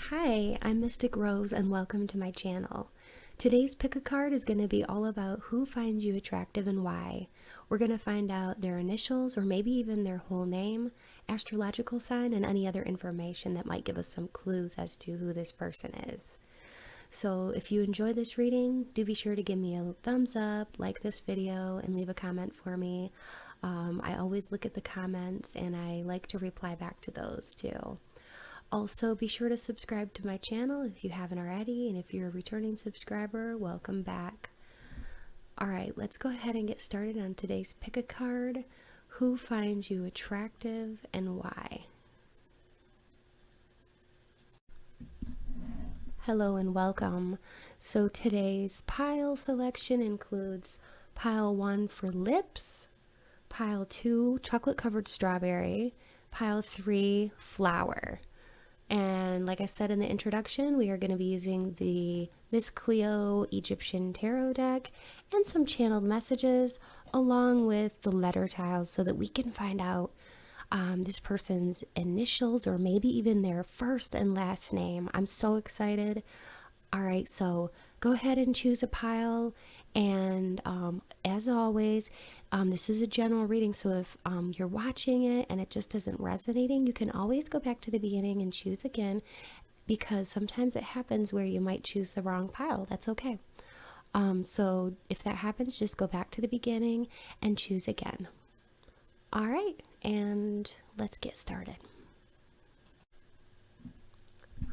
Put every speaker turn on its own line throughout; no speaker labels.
Hi, I'm Mystic Rose and welcome to my channel. Today's pick a card is going to be all about who finds you attractive and why. We're going to find out their initials or maybe even their whole name, astrological sign, and any other information that might give us some clues as to who this person is. So if you enjoy this reading, do be sure to give me a thumbs up, like this video, and leave a comment for me. I always look at the comments and I like to reply back to those too. Also, be sure to subscribe to my channel if you haven't already, and if you're a returning subscriber, welcome back. Alright, let's go ahead and get started on today's pick a card. Who finds you attractive and why? Hello and welcome. So today's pile selection includes pile 1 for lips, pile 2 chocolate covered strawberry, pile 3 flower. And like I said in the introduction, we are going to be using the Miss Cleo Egyptian Tarot deck and some channeled messages along with the letter tiles so that we can find out this person's initials or maybe even their first and last name. I'm so excited. All right, so go ahead and choose a pile. And as always, this is a general reading, so if you're watching it and it just isn't resonating, you can always go back to the beginning and choose again, because sometimes it happens where you might choose the wrong pile. That's okay. So if that happens, just go back to the beginning and choose again. All right, and let's get started.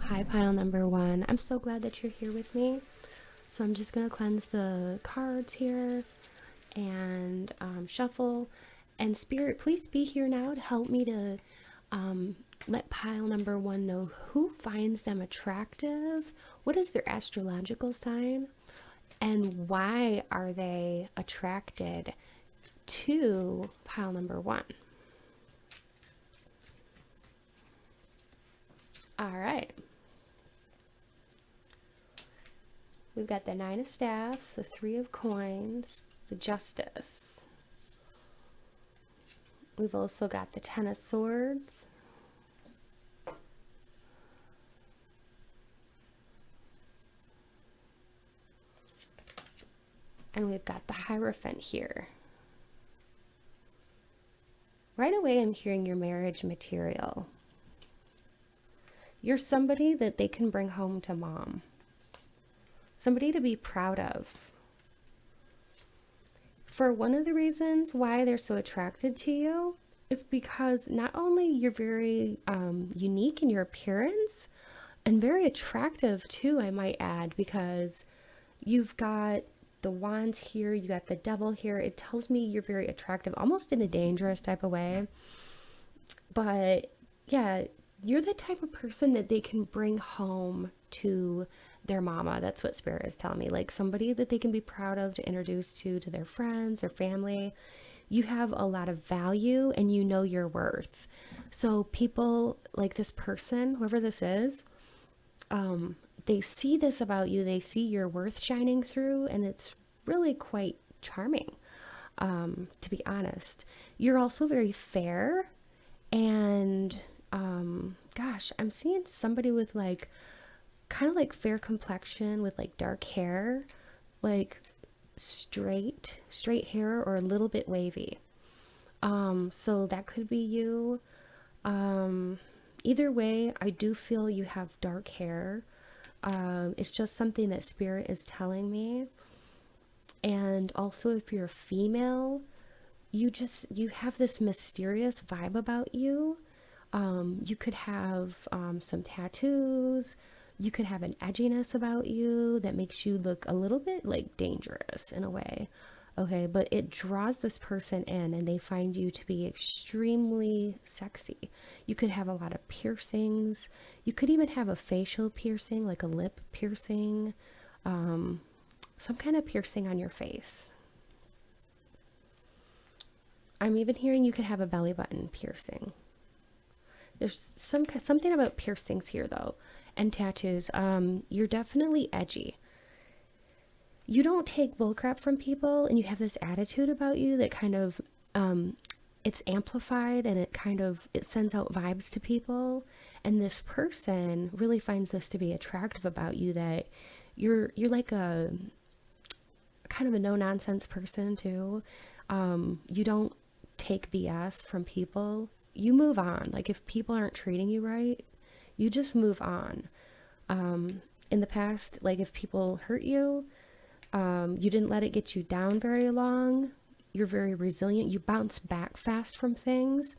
Hi, pile number 1. I'm so glad that you're here with me. So I'm just going to cleanse the cards here and shuffle. And Spirit, please be here now to help me to let pile number 1 know who finds them attractive, what is their astrological sign, and why are they attracted to pile number 1. All right. We've got the 9 of Staffs, the 3 of Coins, the Justice. We've also got the 10 of Swords. And we've got the Hierophant here. Right away, I'm hearing your marriage material. You're somebody that they can bring home to mom. Somebody to be proud of. For one of the reasons why they're so attracted to you is because not only you're very unique in your appearance, and very attractive too, I might add, because you've got the wands here, you got the devil here. It tells me you're very attractive, almost in a dangerous type of way. But yeah, you're the type of person that they can bring home to their mama. That's what Spirit is telling me. Like somebody that they can be proud of to introduce to their friends or family. You have a lot of value and you know your worth. So people like this person, whoever this is, they see this about you. They see your worth shining through, and it's really quite charming, to be honest. You're also very fair, and gosh, I'm seeing somebody with like kind of like fair complexion with like dark hair, like straight hair or a little bit wavy. So that could be you. Either way, I do feel you have dark hair. It's just something that Spirit is telling me. And also, if you're female, you have this mysterious vibe about you. You could have some tattoos. You could have an edginess about you that makes you look a little bit like dangerous in a way. Okay, but it draws this person in and they find you to be extremely sexy. You could have a lot of piercings. You could even have a facial piercing, like a lip piercing, some kind of piercing on your face. I'm even hearing you could have a belly button piercing. There's something about piercings here though, and tattoos. You're definitely edgy. You don't take bullcrap from people, and you have this attitude about you that kind of it's amplified, and it sends out vibes to people, And this person really finds this to be attractive about you, that you're like a kind of a no nonsense person too. You don't take BS from people. You move on. Like if people aren't treating you right, you just move on. In the past, like if people hurt you, you didn't let it get you down very long. You're very resilient. You bounce back fast from things.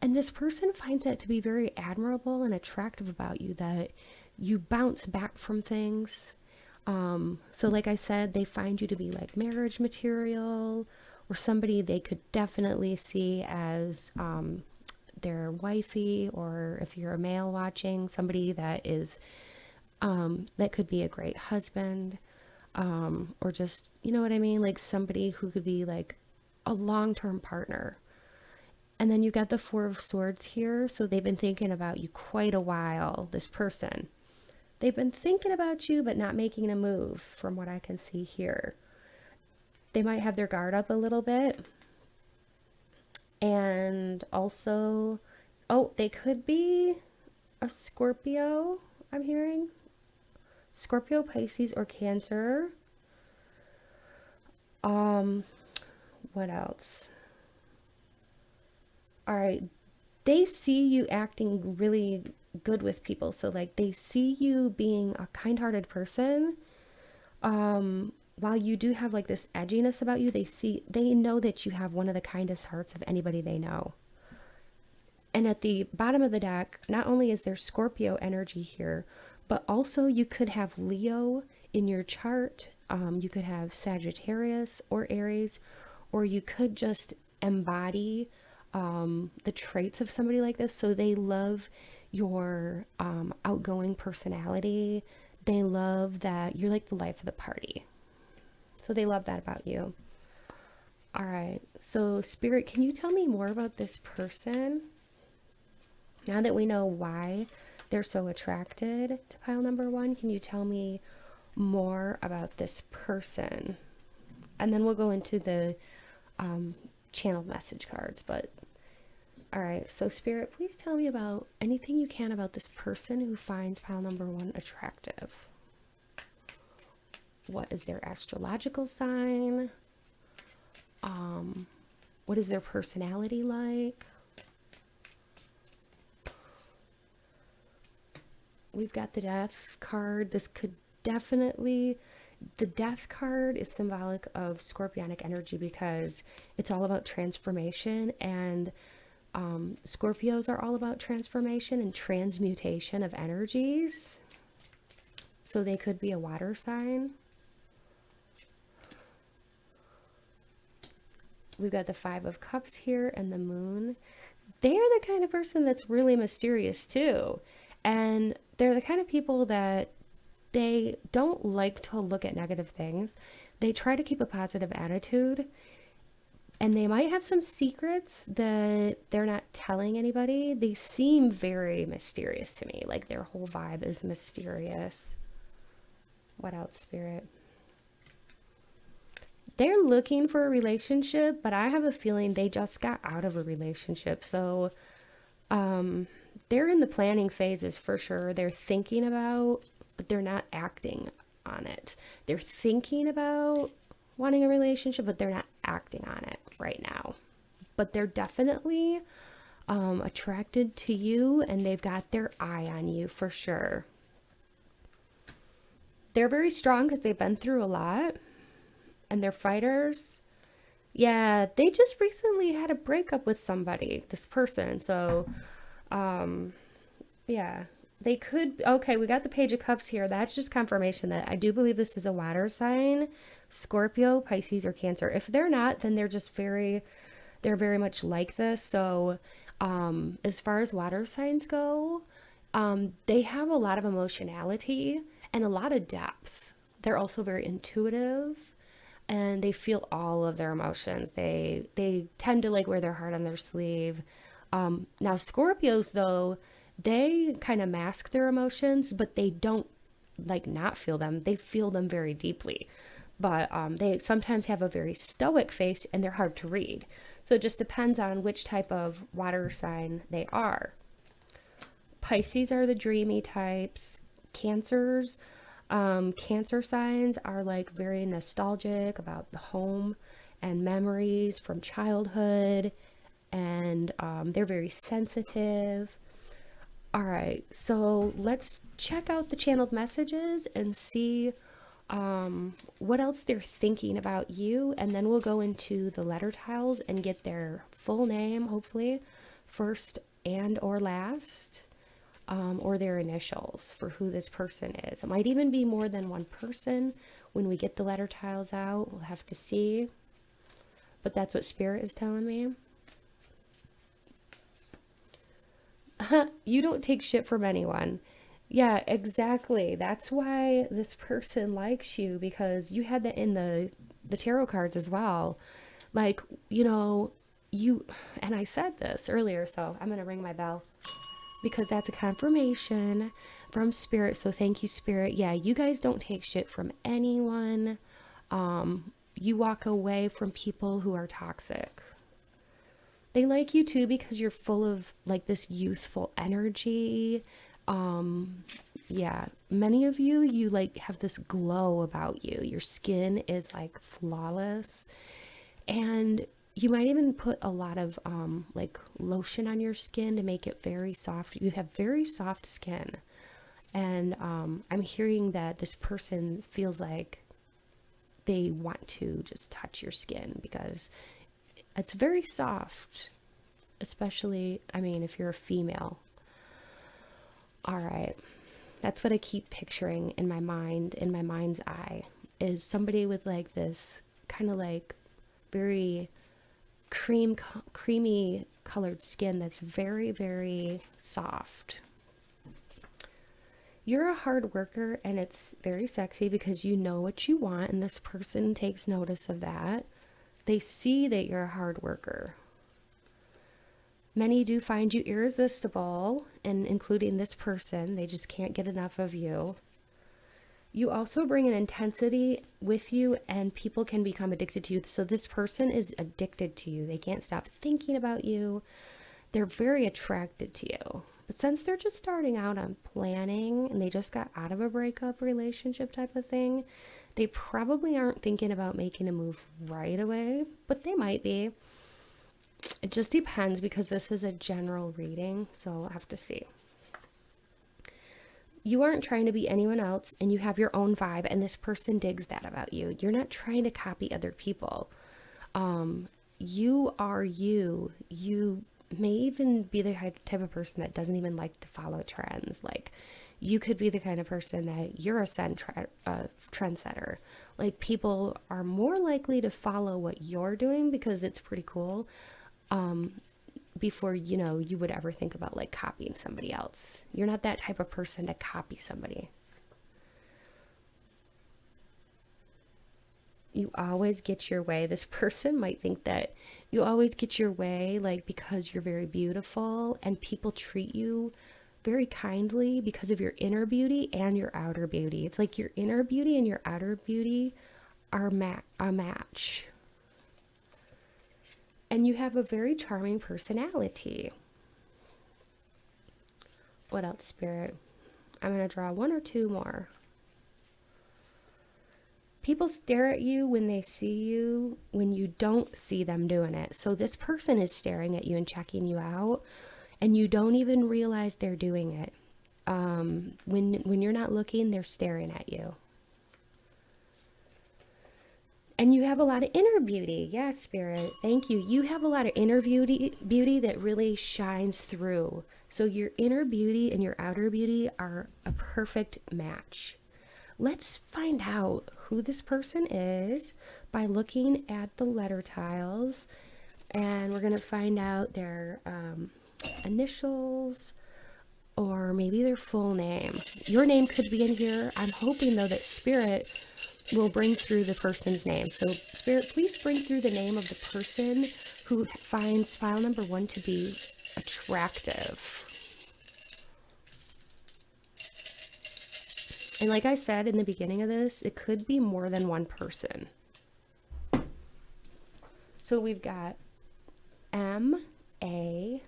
And this person finds that to be very admirable and attractive about you, that you bounce back from things. So like I said, they find you to be like marriage material, or somebody they could definitely see as their wifey, or if you're a male watching, somebody that is that could be a great husband, or just, you know what I mean? Like somebody who could be like a long-term partner. And then you got the Four of Swords here. So they've been thinking about you quite a while, this person. They've been thinking about you, but not making a move from what I can see here. They might have their guard up a little bit. And also, oh, they could be a Scorpio, I'm hearing. Scorpio, Pisces, or Cancer. What else? All right. They see you acting really good with people. So like they see you being a kind-hearted person. While you do have like this edginess about you, they know that you have one of the kindest hearts of anybody they know. And at the bottom of the deck, not only is there Scorpio energy here, but also you could have Leo in your chart. You could have Sagittarius or Aries, or you could just embody the traits of somebody like this. So they love your outgoing personality. They love that you're like the life of the party. So they love that about you. All right. So Spirit, can you tell me more about this person? Now that we know why they're so attracted to pile number one, can you tell me more about this person? And then we'll go into the channel message cards. But all right, so Spirit, please tell me about anything you can about this person who finds pile number one attractive. What is their astrological sign? What is their personality like? We've got the Death card. This could definitely, the Death card is symbolic of Scorpionic energy because it's all about transformation, and Scorpios are all about transformation and transmutation of energies. So they could be a water sign. We've got the Five of Cups here and the Moon. They are the kind of person that's really mysterious too. And they're the kind of people that they don't like to look at negative things. They try to keep a positive attitude. And they might have some secrets that they're not telling anybody. They seem very mysterious to me. Like their whole vibe is mysterious. What else, Spirit? They're looking for a relationship, but I have a feeling they just got out of a relationship. So they're in the planning phases for sure. They're thinking about, but they're not acting on it. They're thinking about wanting a relationship, but they're not acting on it right now. But they're definitely attracted to you, and they've got their eye on you for sure. They're very strong because they've been through a lot. And they're fighters. Yeah, they just recently had a breakup with somebody, this person. So, yeah, they could. Okay, we got the Page of Cups here. That's just confirmation that I do believe this is a water sign, Scorpio, Pisces, or Cancer. If they're not, then they're very much like this. So, as far as water signs go, they have a lot of emotionality and a lot of depth. They're also very intuitive. And they feel all of their emotions. They tend to like wear their heart on their sleeve. Now Scorpios though, they kind of mask their emotions, but they don't like not feel them. They feel them very deeply. But they sometimes have a very stoic face and they're hard to read. So it just depends on which type of water sign they are. Pisces are the dreamy types. Cancers, Cancer signs are like very nostalgic about the home and memories from childhood, and they're very sensitive. All right, so let's check out the channeled messages and see what else they're thinking about you, and then we'll go into the letter tiles and get their full name, hopefully, first and or last, or their initials for who this person is. It might even be more than one person when we get the letter tiles out. We'll have to see, but that's what Spirit is telling me. You don't take shit from anyone. Yeah, exactly. That's why this person likes you, because you had that in the tarot cards as well. Like, you know, you, and I said this earlier, so I'm going to ring my bell because that's a confirmation from Spirit. So thank you, Spirit. Yeah, you guys don't take shit from anyone. You walk away from people who are toxic. They like you too because you're full of like this youthful energy. Yeah, many of you, you like have this glow about you. Your skin is like flawless, and you might even put a lot of like lotion on your skin to make it very soft. You have very soft skin, and I'm hearing that this person feels like they want to just touch your skin because it's very soft, especially, I mean, if you're a female. All right. That's what I keep picturing in my mind, in my mind's eye, is somebody with like this kind of like very creamy colored skin that's very, very soft. You're a hard worker, and it's very sexy because you know what you want, and this person takes notice of that. They see that you're a hard worker. Many do find you irresistible, and including this person, they just can't get enough of you. You also bring an intensity with you, and people can become addicted to you. So this person is addicted to you. They can't stop thinking about you. They're very attracted to you. But since they're just starting out on planning and they just got out of a breakup relationship type of thing, they probably aren't thinking about making a move right away, but they might be. It just depends because this is a general reading, so I'll have to see. You aren't trying to be anyone else, and you have your own vibe, and this person digs that about you. You're not trying to copy other people. You are you. You may even be the type of person that doesn't even like to follow trends. Like, you could be the kind of person that you're a trendsetter. Like, people are more likely to follow what you're doing because it's pretty cool, before, you know, you would ever think about like copying somebody else. You're not that type of person to copy somebody. You always get your way. This person might think that you always get your way, like because you're very beautiful, and people treat you very kindly because of your inner beauty and your outer beauty. It's like your inner beauty and your outer beauty are a match. And you have a very charming personality. What else, Spirit? I'm going to draw one or two more. People stare at you when they see you, when you don't see them doing it. So this person is staring at you and checking you out, and you don't even realize they're doing it. When you're not looking, they're staring at you. And you have a lot of inner beauty. Yeah, Spirit. Thank you. You have a lot of inner beauty that really shines through. So your inner beauty and your outer beauty are a perfect match. Let's find out who this person is by looking at the letter tiles. And we're going to find out their initials, or maybe their full name. Your name could be in here. I'm hoping, though, that Spirit will bring through the person's name. So Spirit, please bring through the name of the person who finds file number 1 to be attractive. And like I said in the beginning of this, it could be more than one person. So we've got MAODA.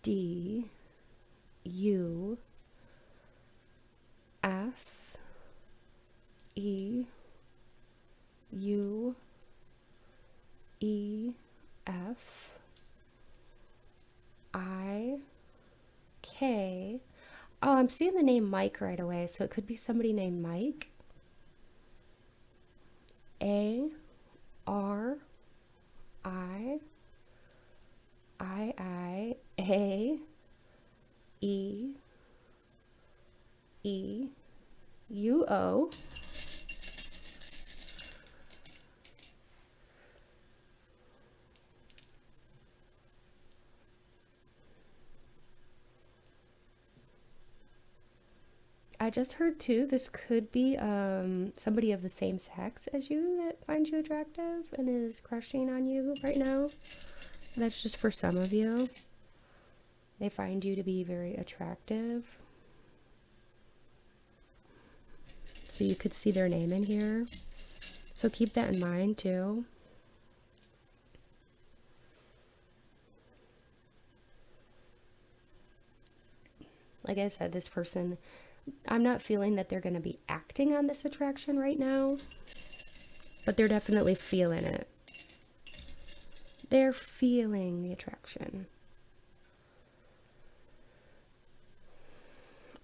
D U S E U E F I K. Oh, I'm seeing the name Mike right away, so it could be somebody named Mike. A R I A E E U O. I just heard too, this could be somebody of the same sex as you that finds you attractive and is crushing on you right now. That's just for some of you. They find you to be very attractive. So you could see their name in here. So keep that in mind too. Like I said, this person, I'm not feeling that they're going to be acting on this attraction right now, but they're definitely feeling it. They're feeling the attraction.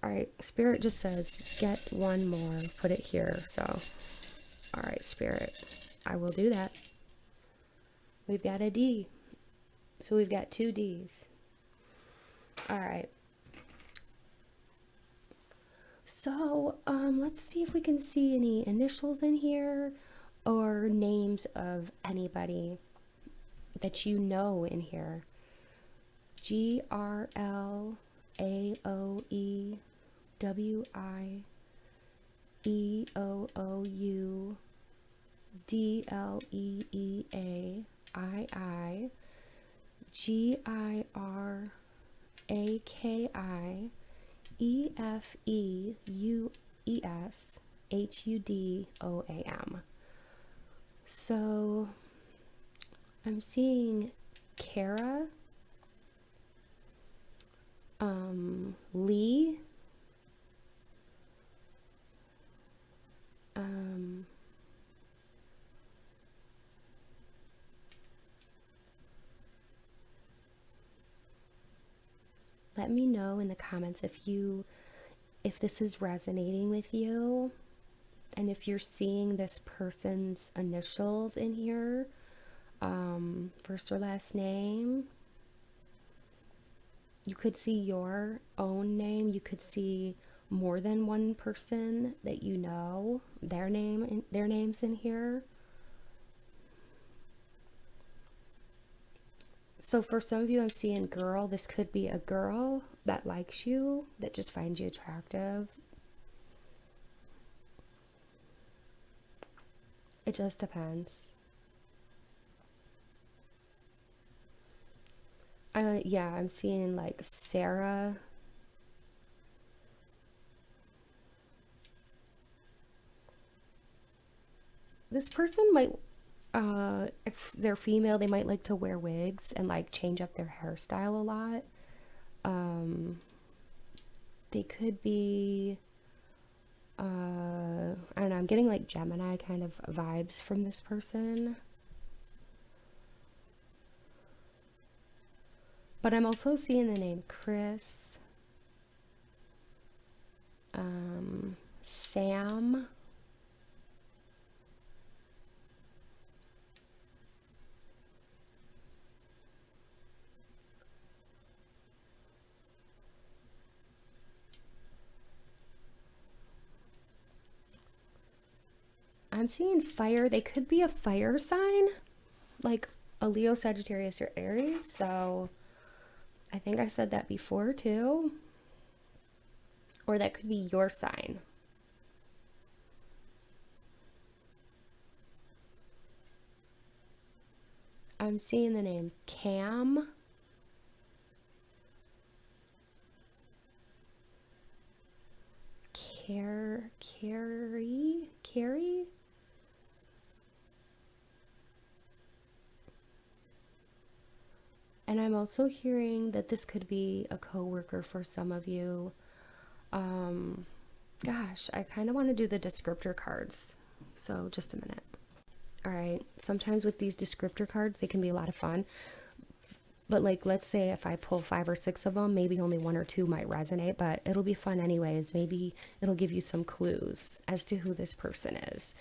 All right, Spirit just says, get one more, put it here. So, all right, Spirit, I will do that. We've got a D. So we've got 2 Ds. All right. So, let's see if we can see any initials in here or names of anybody that you know in here. GRLAOEWIEFEUSHUDOAM. So I'm seeing Kara, Lee, let me know in the comments if this is resonating with you and if you're seeing this person's initials in here, first or last name. You could see your own name. You could see more than one person that you know, their names in here. So for some of you, I'm seeing girl. This could be a girl that likes you, that just finds you attractive. It just depends. Yeah, I'm seeing like Sarah. This person might, if they're female, they might like to wear wigs and like change up their hairstyle a lot. They could be, I don't know, I'm getting like Gemini kind of vibes from this person. But I'm also seeing the name Chris, Sam, I'm seeing fire. They could be a fire sign, like a Leo, Sagittarius, or Aries. So I think I said that before too. Or that could be your sign. I'm seeing the name Cam. Carrie? And I'm also hearing that this could be a coworker for some of you. Gosh, I kind of want to do the descriptor cards. So just a minute. All right. Sometimes with these descriptor cards, they can be a lot of fun. But like, let's say if I pull 5 or 6 of them, maybe only 1 or 2 might resonate, but it'll be fun anyways. Maybe it'll give you some clues as to who this person is.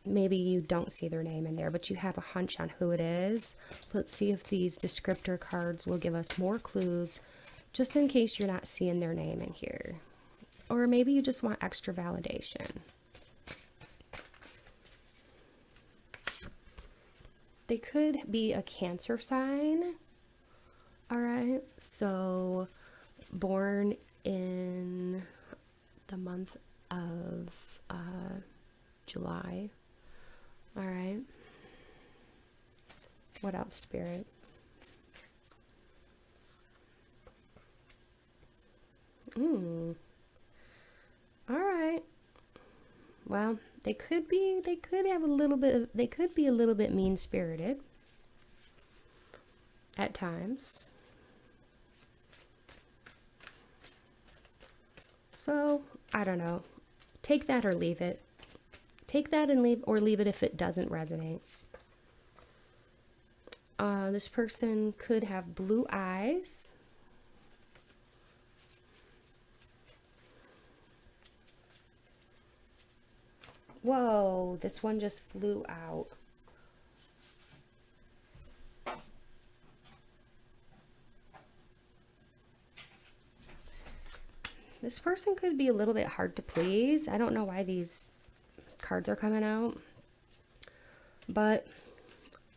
Maybe you don't see their name in there, but you have a hunch on who it is. Let's see if these descriptor cards will give us more clues, just in case you're not seeing their name in here. Or maybe you just want extra validation. They could be a Cancer sign. All right, so born in the month of July. All right. What else, Spirit? All right. Well, they could be a little bit mean-spirited at times. So, I don't know. Take that or leave it. Take that and leave it if it doesn't resonate. This person could have blue eyes. Whoa, this one just flew out. This person could be a little bit hard to please. I don't know why these cards are coming out, but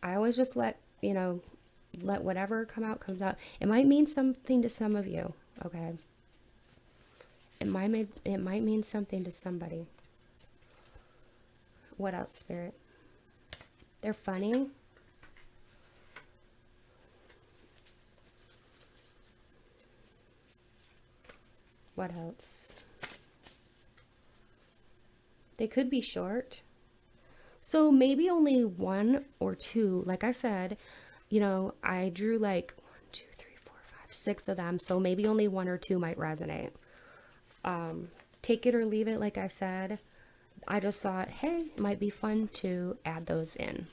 I always just let whatever comes out. It might mean something to some of you, okay? It might mean something to somebody. What else, Spirit? They're funny. What else? They could be short. So maybe only 1 or 2. Like I said, I drew like 1, 2, 3, 4, 5, 6 of them. So maybe only 1 or 2 might resonate. Take it or leave it, like I said. I just thought, hey, it might be fun to add those in.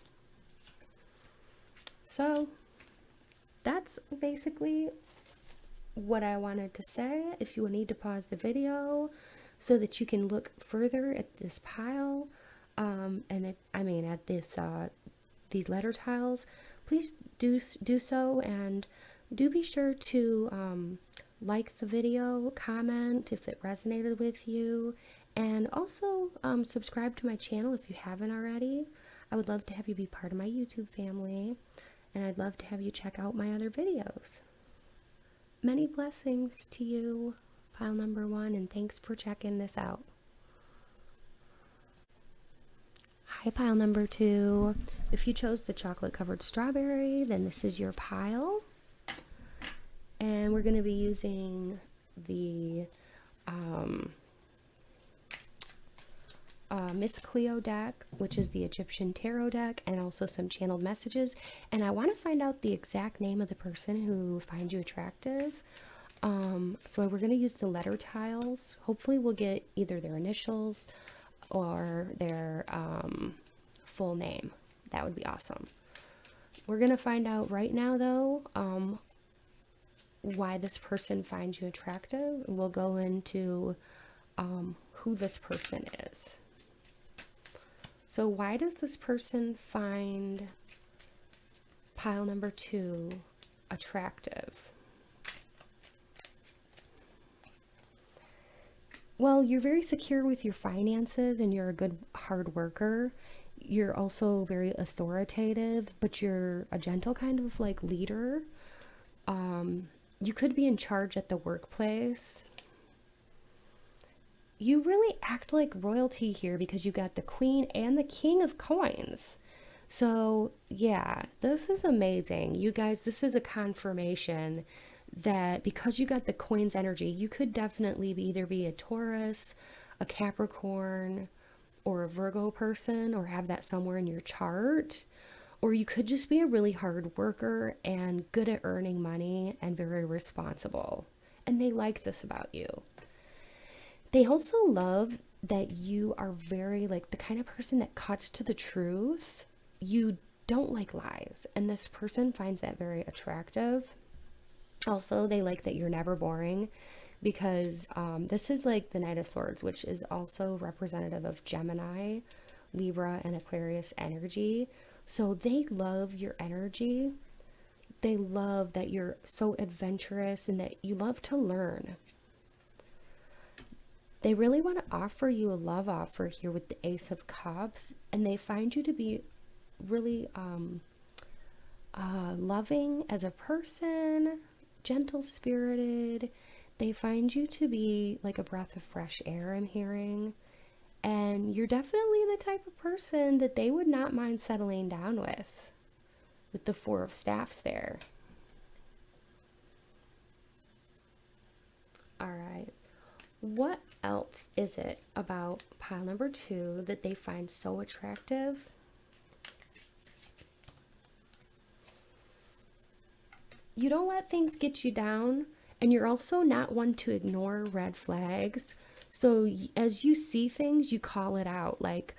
So that's basically what I wanted to say. If you need to pause the video so that you can look further at this pile, at these letter tiles, please do so, and do be sure to like the video, comment if it resonated with you, and also subscribe to my channel if you haven't already. I would love to have you be part of my YouTube family, and I'd love to have you check out my other videos. Many blessings to you, pile number 1, and thanks for checking this out. Hi, pile number 2. If you chose the chocolate covered strawberry, then this is your pile. And we're going to be using the Miss Cleo deck, which is the Egyptian Tarot deck, and also some channeled messages. And I want to find out the exact name of the person who finds you attractive. So we're going to use the letter tiles. Hopefully we'll get either their initials or their full name. That would be awesome. We're going to find out right now, though, why this person finds you attractive. We'll go into who this person is. So why does this person find pile number 2 attractive? Well, you're very secure with your finances and you're a good hard worker. You're also very authoritative, but you're a gentle kind of like leader. You could be in charge at the workplace. You really act like royalty here because you got the Queen and the King of Coins. So yeah, this is amazing. You guys, this is a confirmation that because you got the Coins energy, you could definitely either be a Taurus, a Capricorn, or a Virgo person, or have that somewhere in your chart. Or you could just be a really hard worker and good at earning money and very responsible. And they like this about you. They also love that you are very like the kind of person that cuts to the truth. You don't like lies, and this person finds that very attractive. Also, they like that you're never boring because this is like the Knight of Swords, which is also representative of Gemini, Libra, and Aquarius energy. So they love your energy. They love that you're so adventurous and that you love to learn. They really want to offer you a love offer here with the Ace of Cups, and they find you to be really loving as a person, gentle spirited. They find you to be like a breath of fresh air, I'm hearing. And you're definitely the type of person that they would not mind settling down with the Four of Staffs there. All right. What else is it about pile number 2 that they find so attractive? You don't let things get you down, and you're also not one to ignore red flags. So as you see things, you call it out. Like,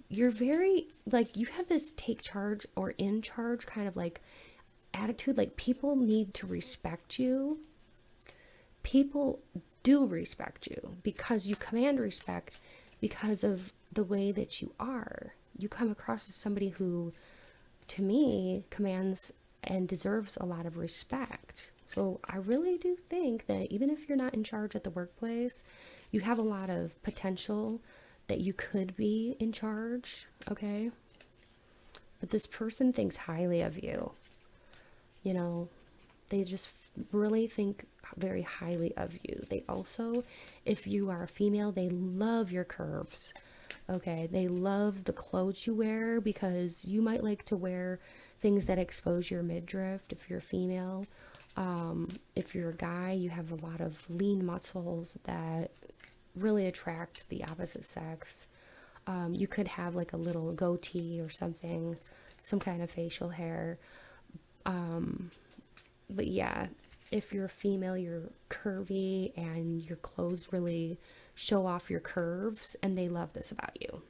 you're very, like, you have this take charge or in charge kind of like attitude. Like, people need to respect you. People do respect you because you command respect because of the way that you are. You come across as somebody who, to me, commands and deserves a lot of respect. So I really do think that even if you're not in charge at the workplace, you have a lot of potential that you could be in charge, okay? But this person thinks highly of you. You know, they just really think very highly of you. They also, if you are a female, they love your curves. Okay, they love the clothes you wear because you might like to wear things that expose your midriff if you're female. If you're a guy, you have a lot of lean muscles that really attract the opposite sex. You could have like a little goatee or something, some kind of facial hair. But yeah, if you're a female, you're curvy and your clothes really show off your curves, and they love this about you.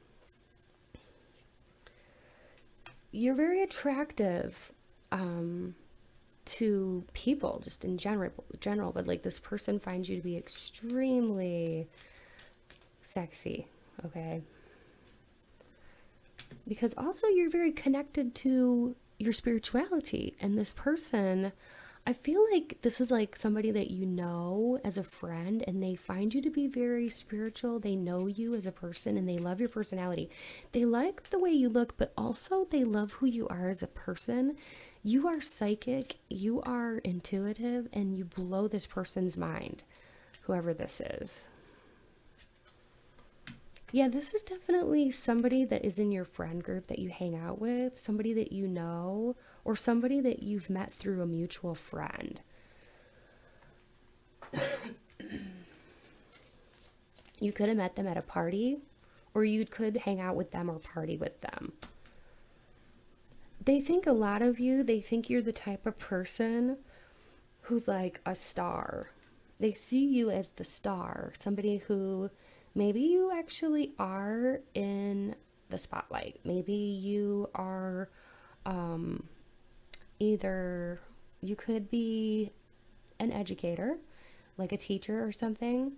You're very attractive to people just in general, but like this person finds you to be extremely sexy, okay? Because also you're very connected to your spirituality, and this person, I feel like this is like somebody that you know as a friend, and they find you to be very spiritual. They know you as a person, and they love your personality. They like the way you look, but also they love who you are as a person. You are psychic, you are intuitive, and you blow this person's mind, whoever this is. Yeah, this is definitely somebody that is in your friend group that you hang out with, somebody that you know, or somebody that you've met through a mutual friend. You could have met them at a party, or you could hang out with them or party with them. They think a lot of you. They think you're the type of person who's like a star. They see you as the star, somebody who maybe you actually are in the spotlight. Maybe you are either, you could be an educator, like a teacher or something,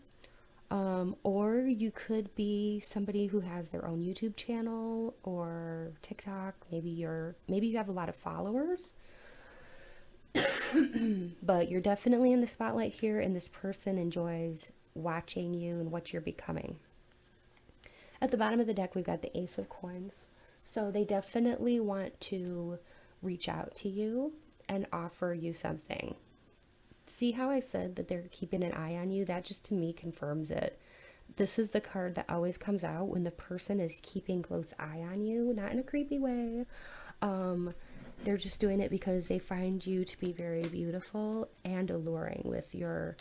or you could be somebody who has their own YouTube channel or TikTok. Maybe you have a lot of followers, but you're definitely in the spotlight here, and this person enjoys watching you and what you're becoming. At the bottom of the deck, we've got the Ace of Coins. So they definitely want to reach out to you and offer you something. See how I said that they're keeping an eye on you? That just to me confirms it. This is the card that always comes out when the person is keeping close eye on you, not in a creepy way. They're just doing it because they find you to be very beautiful and alluring with your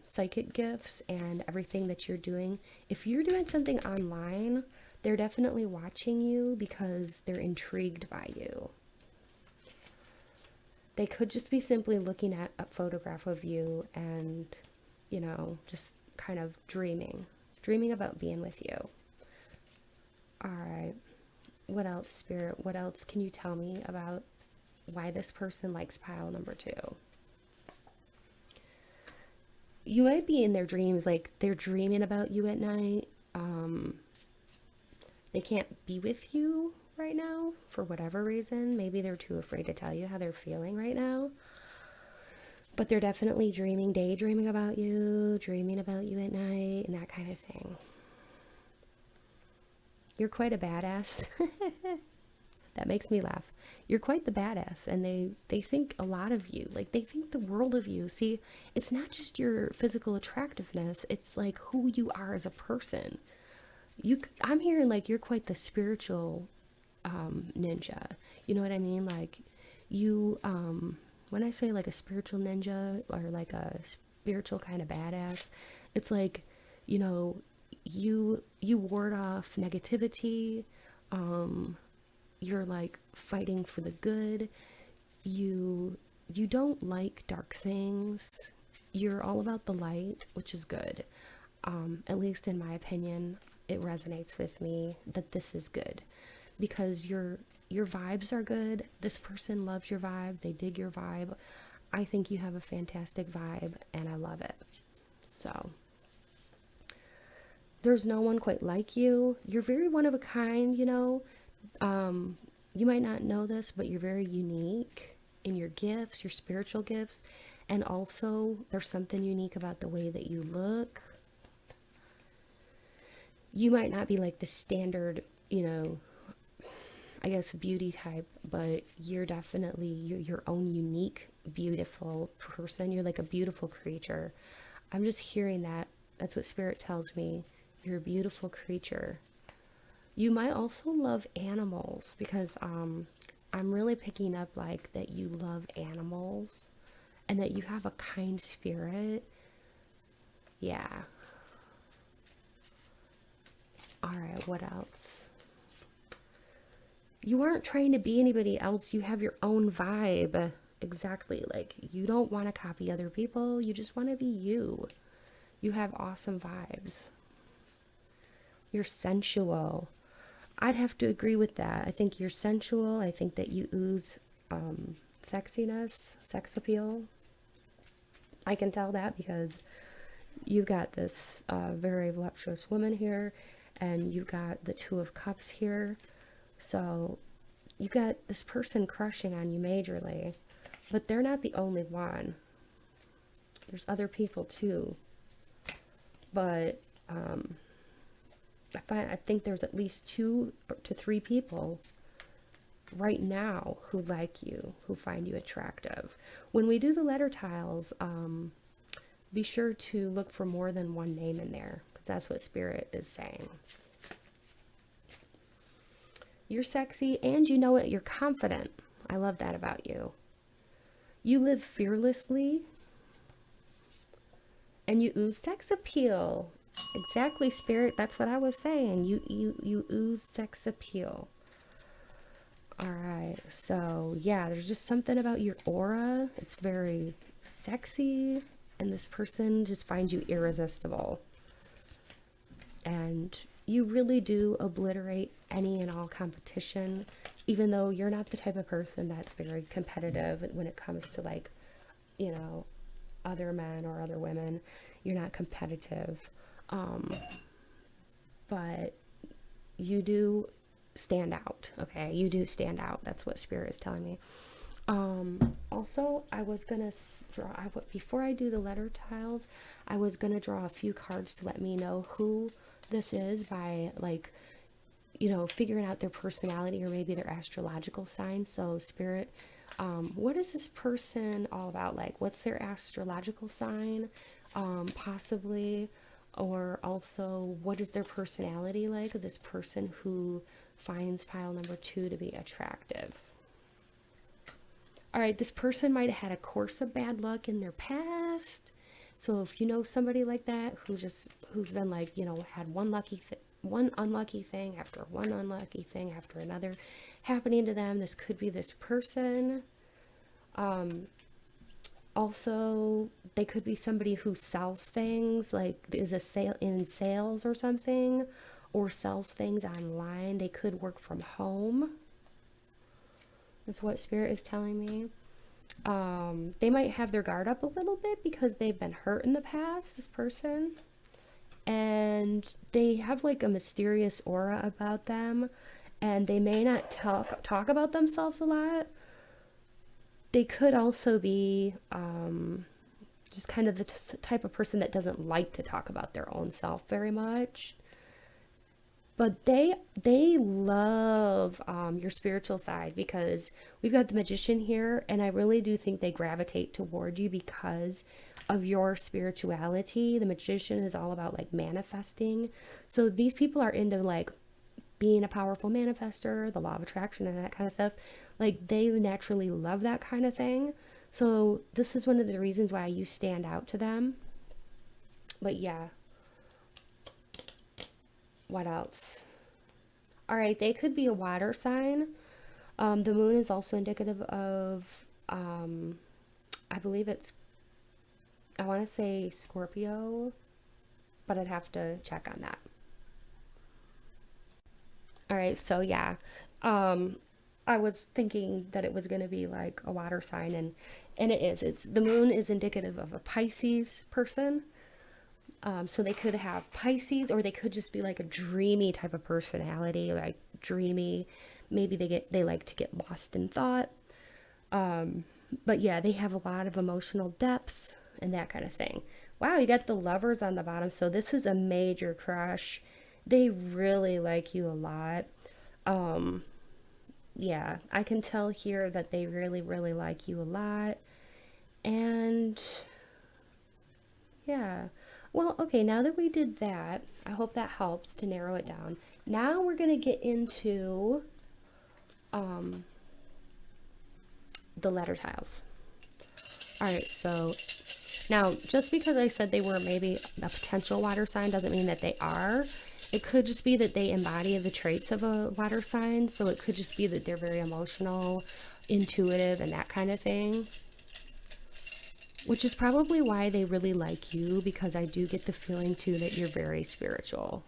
psychic gifts and everything that you're doing. If you're doing something online, They're definitely watching you because they're intrigued by you. They could just be simply looking at a photograph of you and, just kind of dreaming about being with you. All right. What else, Spirit? What else can you tell me about why this person likes pile number 2? You might be in their dreams, like they're dreaming about you at night. They can't be with you right now for whatever reason. Maybe they're too afraid to tell you how they're feeling right now. But they're definitely daydreaming about you, dreaming about you at night, and that kind of thing. You're quite a badass. That makes me laugh. You're quite the badass, and they think a lot of you. Like, they think the world of you. See, it's not just your physical attractiveness, it's like who you are as a person. I'm hearing like you're quite the spiritual ninja. You know what I mean? Like, you, when I say like a spiritual ninja or like a spiritual kind of badass, it's like, you ward off negativity. You're like fighting for the good. You don't like dark things. You're all about the light, which is good. At least in my opinion, it resonates with me that this is good, because your vibes are good. This person loves your vibe. They dig your vibe. I think you have a fantastic vibe, and I love it. So there's no one quite like you. You're very one of a kind, you might not know this, but you're very unique in your gifts, your spiritual gifts. And also, there's something unique about the way that you look. You might not be like the standard, I guess beauty type, but you're definitely your own unique, beautiful person. You're like a beautiful creature. I'm just hearing that. That's what Spirit tells me. You're a beautiful creature. You might also love animals, because I'm really picking up like that you love animals and that you have a kind spirit. Yeah. All right, what else? You aren't trying to be anybody else. You have your own vibe. Exactly. Like, you don't want to copy other people. You just want to be you. You have awesome vibes. You're sensual. I'd have to agree with that. I think you're sensual. I think that you ooze sexiness, sex appeal. I can tell that because you've got this very voluptuous woman here, and you've got the Two of Cups here. So you got this person crushing on you majorly, but they're not the only one. There's other people too, but I think there's at least 2 to 3 people right now who like you, who find you attractive. When we do the letter tiles, be sure to look for more than one name in there, because that's what Spirit is saying. You're sexy, and you know it. You're confident. I love that about you. You live fearlessly, and you ooze sex appeal. Exactly, Spirit. That's what I was saying. You ooze sex appeal. All right. So, yeah, there's just something about your aura. It's very sexy, and this person just finds you irresistible. And you really do obliterate any and all competition, even though you're not the type of person that's very competitive when it comes to, like, other men or other women. You're not competitive. But you do stand out, okay? You do stand out. That's what Spirit is telling me. Also, I was gonna before I do the letter tiles, I was gonna draw a few cards to let me know who this is by, like, figuring out their personality or maybe their astrological sign. So, Spirit, what is this person all about? Like, what's their astrological sign? Possibly. Or also, what is their personality like? This person who finds pile number 2 to be attractive. All right, this person might have had a course of bad luck in their past. So if you know somebody like that who's been like, had one lucky one unlucky thing after one unlucky thing after another happening to them. This could be this person. Also, they could be somebody who sells things, like is a sale in sales or something, or sells things online. They could work from home, is what Spirit is telling me. They might have their guard up a little bit because they've been hurt in the past, this person. And they have like a mysterious aura about them, and they may not talk about themselves a lot. They could also be just kind of the type of person that doesn't like to talk about their own self very much. But they love your spiritual side, because we've got the Magician here, and I really do think they gravitate toward you because of your spirituality. The Magician is all about like manifesting. So these people are into like being a powerful manifester, the law of attraction and that kind of stuff. Like they naturally love that kind of thing. So this is one of the reasons why you stand out to them. But yeah. What else? All right, they could be a water sign. The moon is also indicative of, I believe it's, I want to say Scorpio, but I'd have to check on that. All right, so yeah, I was thinking that it was going to be like a water sign, and it is. It's the moon is indicative of a Pisces person. So they could have Pisces, or they could just be like a dreamy type of personality, like dreamy. Maybe they like to get lost in thought. But yeah, they have a lot of emotional depth and that kind of thing. Wow, you got the Lovers on the bottom. So this is a major crush. They really like you a lot. Yeah, I can tell here that they really, really like you a lot. And yeah. Well, okay, now that we did that, I hope that helps to narrow it down. Now we're going to get into the letter tiles. All right, so now just because I said they were maybe a potential water sign doesn't mean that they are. It could just be that they embody the traits of a water sign. So it could just be that they're very emotional, intuitive, and that kind of thing. Which is probably why they really like you, because I do get the feeling too that you're very spiritual.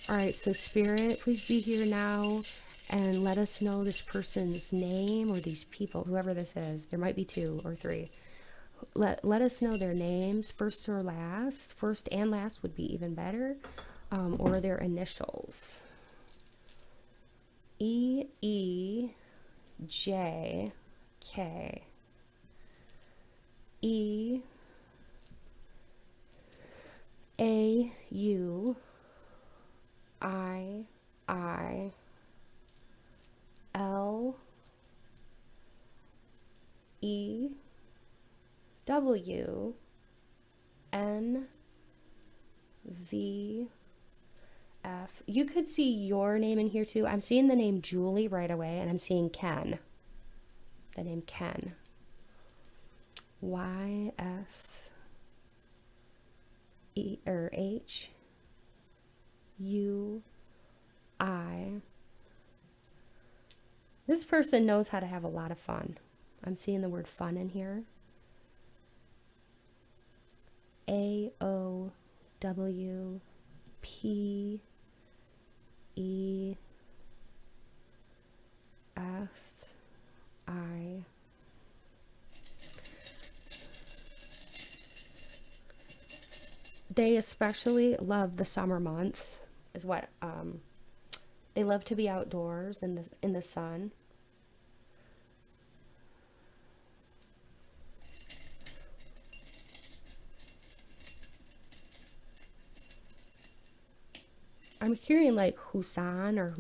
All right, so Spirit, please be here now and let us know this person's name, or these people, whoever this is. There might be 2 or 3. Let us know their names, first or last. First and last would be even better, or their initials. E, E, J, K. E, A, U, I, L, E, W, N, V, F. You could see your name in here too. I'm seeing the name Julie right away, and I'm seeing Ken. The name Ken. Y, S, E, or H, U, I. This person knows how to have a lot of fun. I'm seeing the word fun in here. A, O, W, P, E, S, I. They especially love the summer months, is what they love to be outdoors in the sun. I'm hearing like Husan or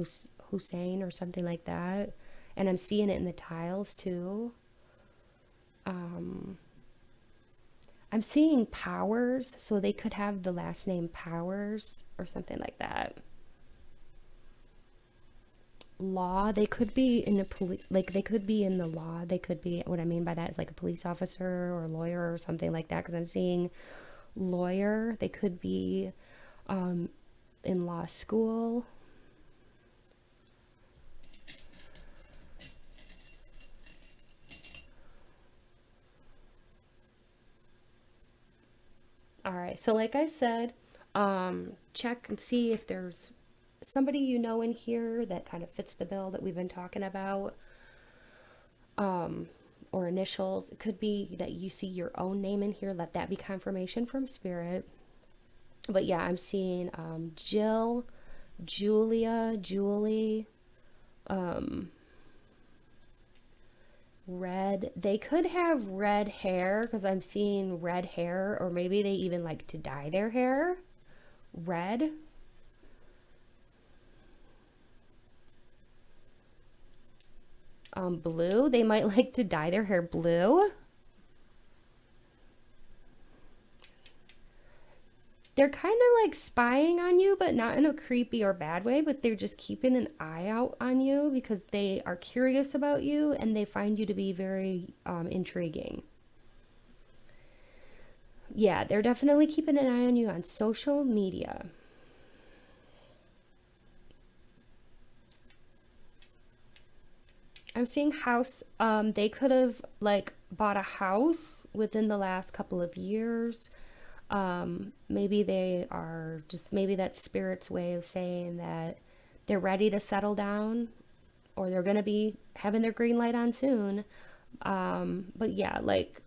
Hussein or something like that, and I'm seeing it in the tiles too. I'm seeing Powers, so they could have the last name Powers or something like that. Law, they could be in a police, like they could be in the law. They could be, what I mean by that is like a police officer or a lawyer or something like that, because I'm seeing lawyer. They could be in law school. All right. So, like I said, check and see if there's somebody you know in here that kind of fits the bill that we've been talking about, or initials. It could be that you see your own name in here. Let that be confirmation from spirit. But yeah, I'm seeing Jill, Julia, Julie, red. They could have red hair because I'm seeing red hair, or maybe they even like to dye their hair red. Blue. They might like to dye their hair blue. They're kind of like spying on you, but not in a creepy or bad way, but they're just keeping an eye out on you because they are curious about you and they find you to be very intriguing. Yeah, they're definitely keeping an eye on you on social media. I'm seeing house. They could have like bought a house within the last couple of years. Maybe they are just, maybe that's spirit's way of saying that they're ready to settle down, or they're going to be having their green light on soon. But yeah, like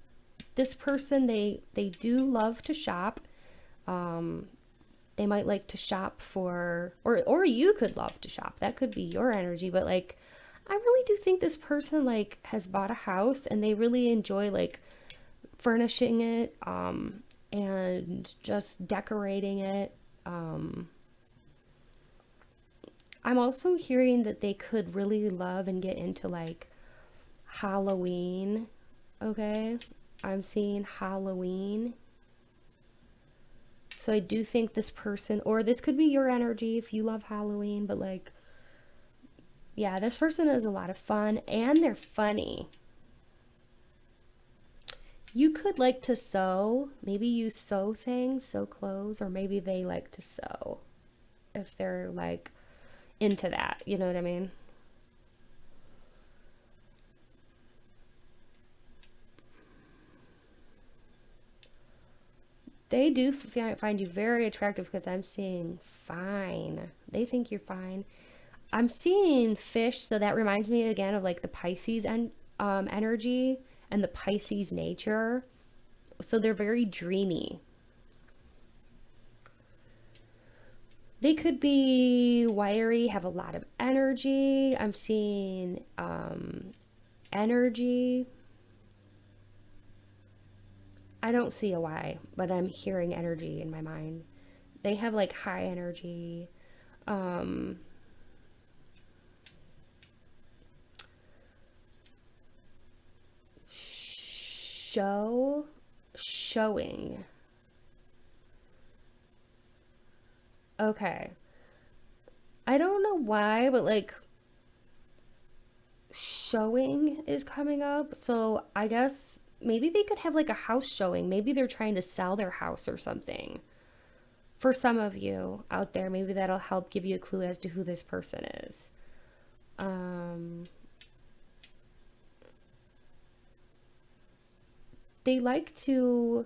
this person, they do love to shop. They might like to shop for, or you could love to shop. That could be your energy, but like I really do think this person like has bought a house and they really enjoy like furnishing it, and just decorating it. I'm also hearing that they could really love and get into like Halloween. Okay, I'm seeing Halloween. So I do think this person, or this could be your energy if you love Halloween, but like, yeah, this person is a lot of fun and they're funny. You could like to sew. Maybe you sew things, sew clothes, or maybe they like to sew if they're like into that. You know what I mean? They do find you very attractive because I'm seeing fine. They think you're fine. I'm seeing fish, so that reminds me again of like the Pisces energy and the Pisces nature. So they're very dreamy. They could be wiry, have a lot of energy. I'm seeing energy. I don't see a why, but I'm hearing energy in my mind. They have like high energy. Um, show, showing. Okay. I don't know why, but like showing is coming up. So I guess maybe they could have like a house showing. Maybe they're trying to sell their house or something. For some of you out there, maybe that'll help give you a clue as to who this person is. Um, they like to,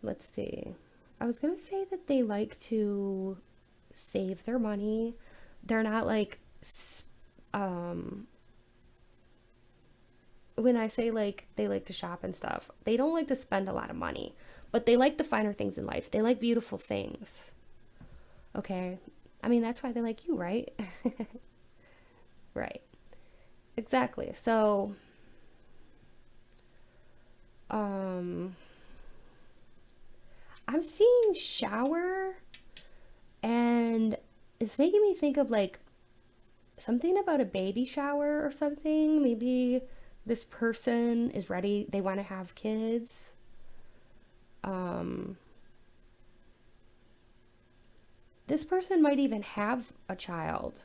let's see. I was going to say that they like to save their money. They're not like, um, when I say like they like to shop and stuff, they don't like to spend a lot of money, but they like the finer things in life. They like beautiful things. Okay. I mean, that's why they like you, right? Right. Exactly. So, um, I'm seeing shower, and it's making me think of like something about a baby shower or something. Maybe this person is ready, they want to have kids. Um, this person might even have a child.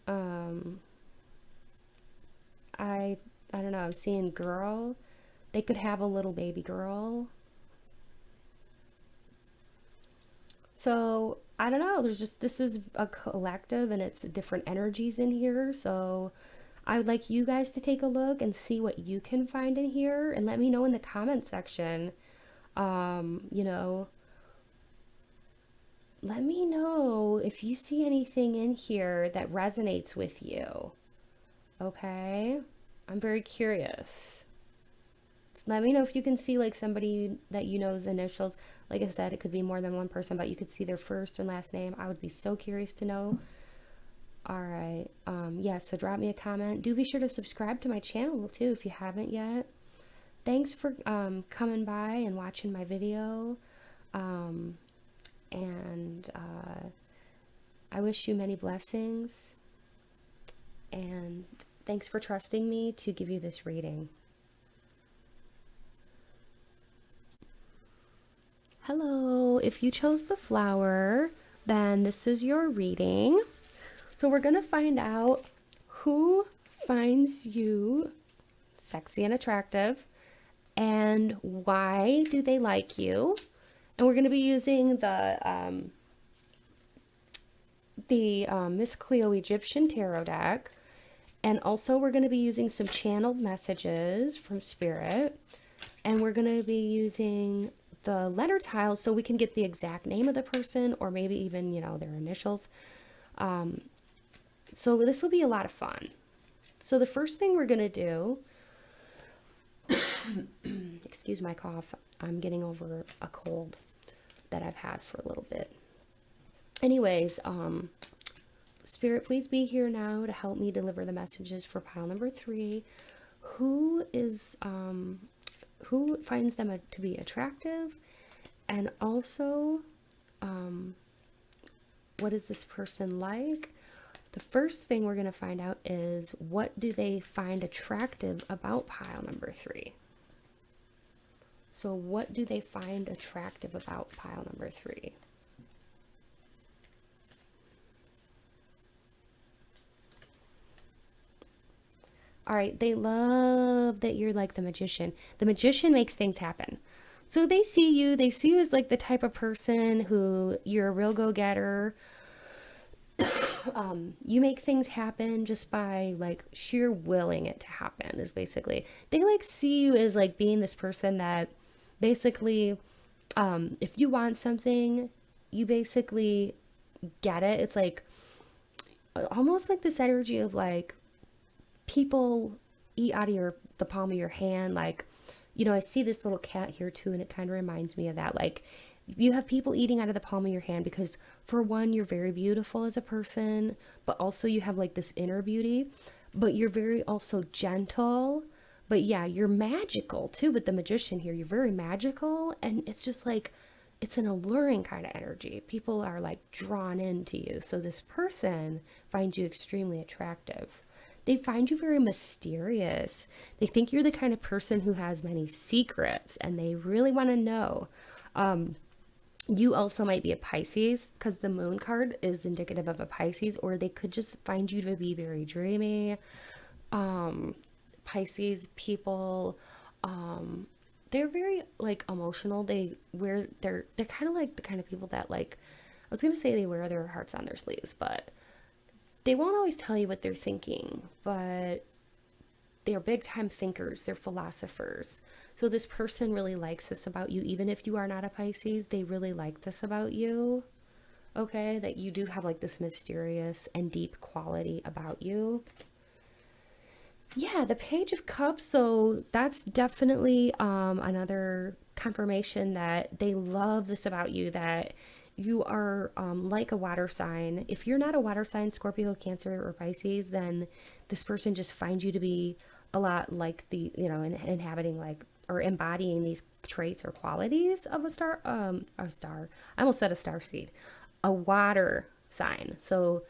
Um, I I don't know, I'm seeing girl. They could have a little baby girl. So I don't know. This is a collective and it's different energies in here. So I would like you guys to take a look and see what you can find in here and let me know in the comment section. You know, let me know if you see anything in here that resonates with you. Okay? I'm very curious. Let me know if you can see like somebody that you know's initials. Like I said, it could be more than one person, but you could see their first and last name. I would be so curious to know. All right. Yeah, so drop me a comment. Do be sure to subscribe to my channel too if you haven't yet. Thanks for coming by and watching my video. And I wish you many blessings. And thanks for trusting me to give you this reading. Hello, if you chose the flower, then this is your reading. So we're going to find out who finds you sexy and attractive and why do they like you. And we're going to be using the Miss Cleo Egyptian Tarot deck. And also we're going to be using some channeled messages from Spirit. And we're going to be using the letter tiles so we can get the exact name of the person or maybe even, you know, their initials. So this will be a lot of fun. So the first thing we're going to do, excuse my cough, I'm getting over a cold that I've had for a little bit. Anyways, Spirit, please be here now to help me deliver the messages for pile number 3. Who finds them to be attractive, and also what is this person like? The first thing we're going to find out is what do they find attractive about pile number 3. So what do they find attractive about pile number 3? All right, they love that you're like the magician. The magician makes things happen. So they see you as like the type of person who you're a real go-getter. You make things happen just by like sheer willing it to happen is basically. They like see you as like being this person that basically, if you want something, you basically get it. It's like almost like this energy of like, people eat out of the palm of your hand. Like, you know, I see this little cat here too, and it kind of reminds me of that. Like, you have people eating out of the palm of your hand because, for one, you're very beautiful as a person, but also you have like this inner beauty, but you're very also gentle. But yeah, you're magical too with the magician here. You're very magical, and it's just like, it's an alluring kind of energy. People are like drawn into you. So this person finds you extremely attractive. They find you very mysterious. They think you're the kind of person who has many secrets and they really want to know. You also might be a Pisces because the moon card is indicative of a Pisces, or they could just find you to be very dreamy. Pisces people, they're very like emotional. They're kind of like the kind of people that like, I was going to say they wear their hearts on their sleeves, but they won't always tell you what they're thinking, but they're big time thinkers. They're philosophers. So this person really likes this about you. Even if you are not a Pisces, they really like this about you. Okay. That you do have like this mysterious and deep quality about you. Yeah. The Page of Cups. So that's definitely, another confirmation that they love this about you, that you are like a water sign. If you're not a water sign, Scorpio, Cancer, or Pisces, then this person just finds you to be a lot like the, you know, inhabiting like, or embodying these traits or qualities of a star. I almost said a star seed, a water sign. So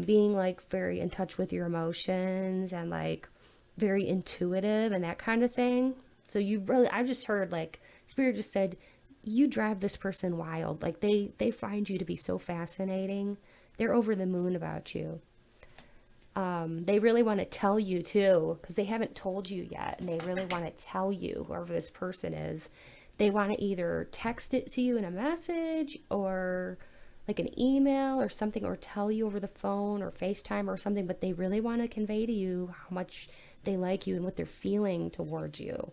being like very in touch with your emotions and like very intuitive and that kind of thing. So you really, I've just heard like Spirit just said, you drive this person wild. Like they find you to be so fascinating. They're over the moon about you. They really want to tell you too, because they haven't told you yet, and they really want to tell you, whoever this person is. They want to either text it to you in a message or like an email or something, or tell you over the phone or FaceTime or something, but they really want to convey to you how much they like you and what they're feeling towards you.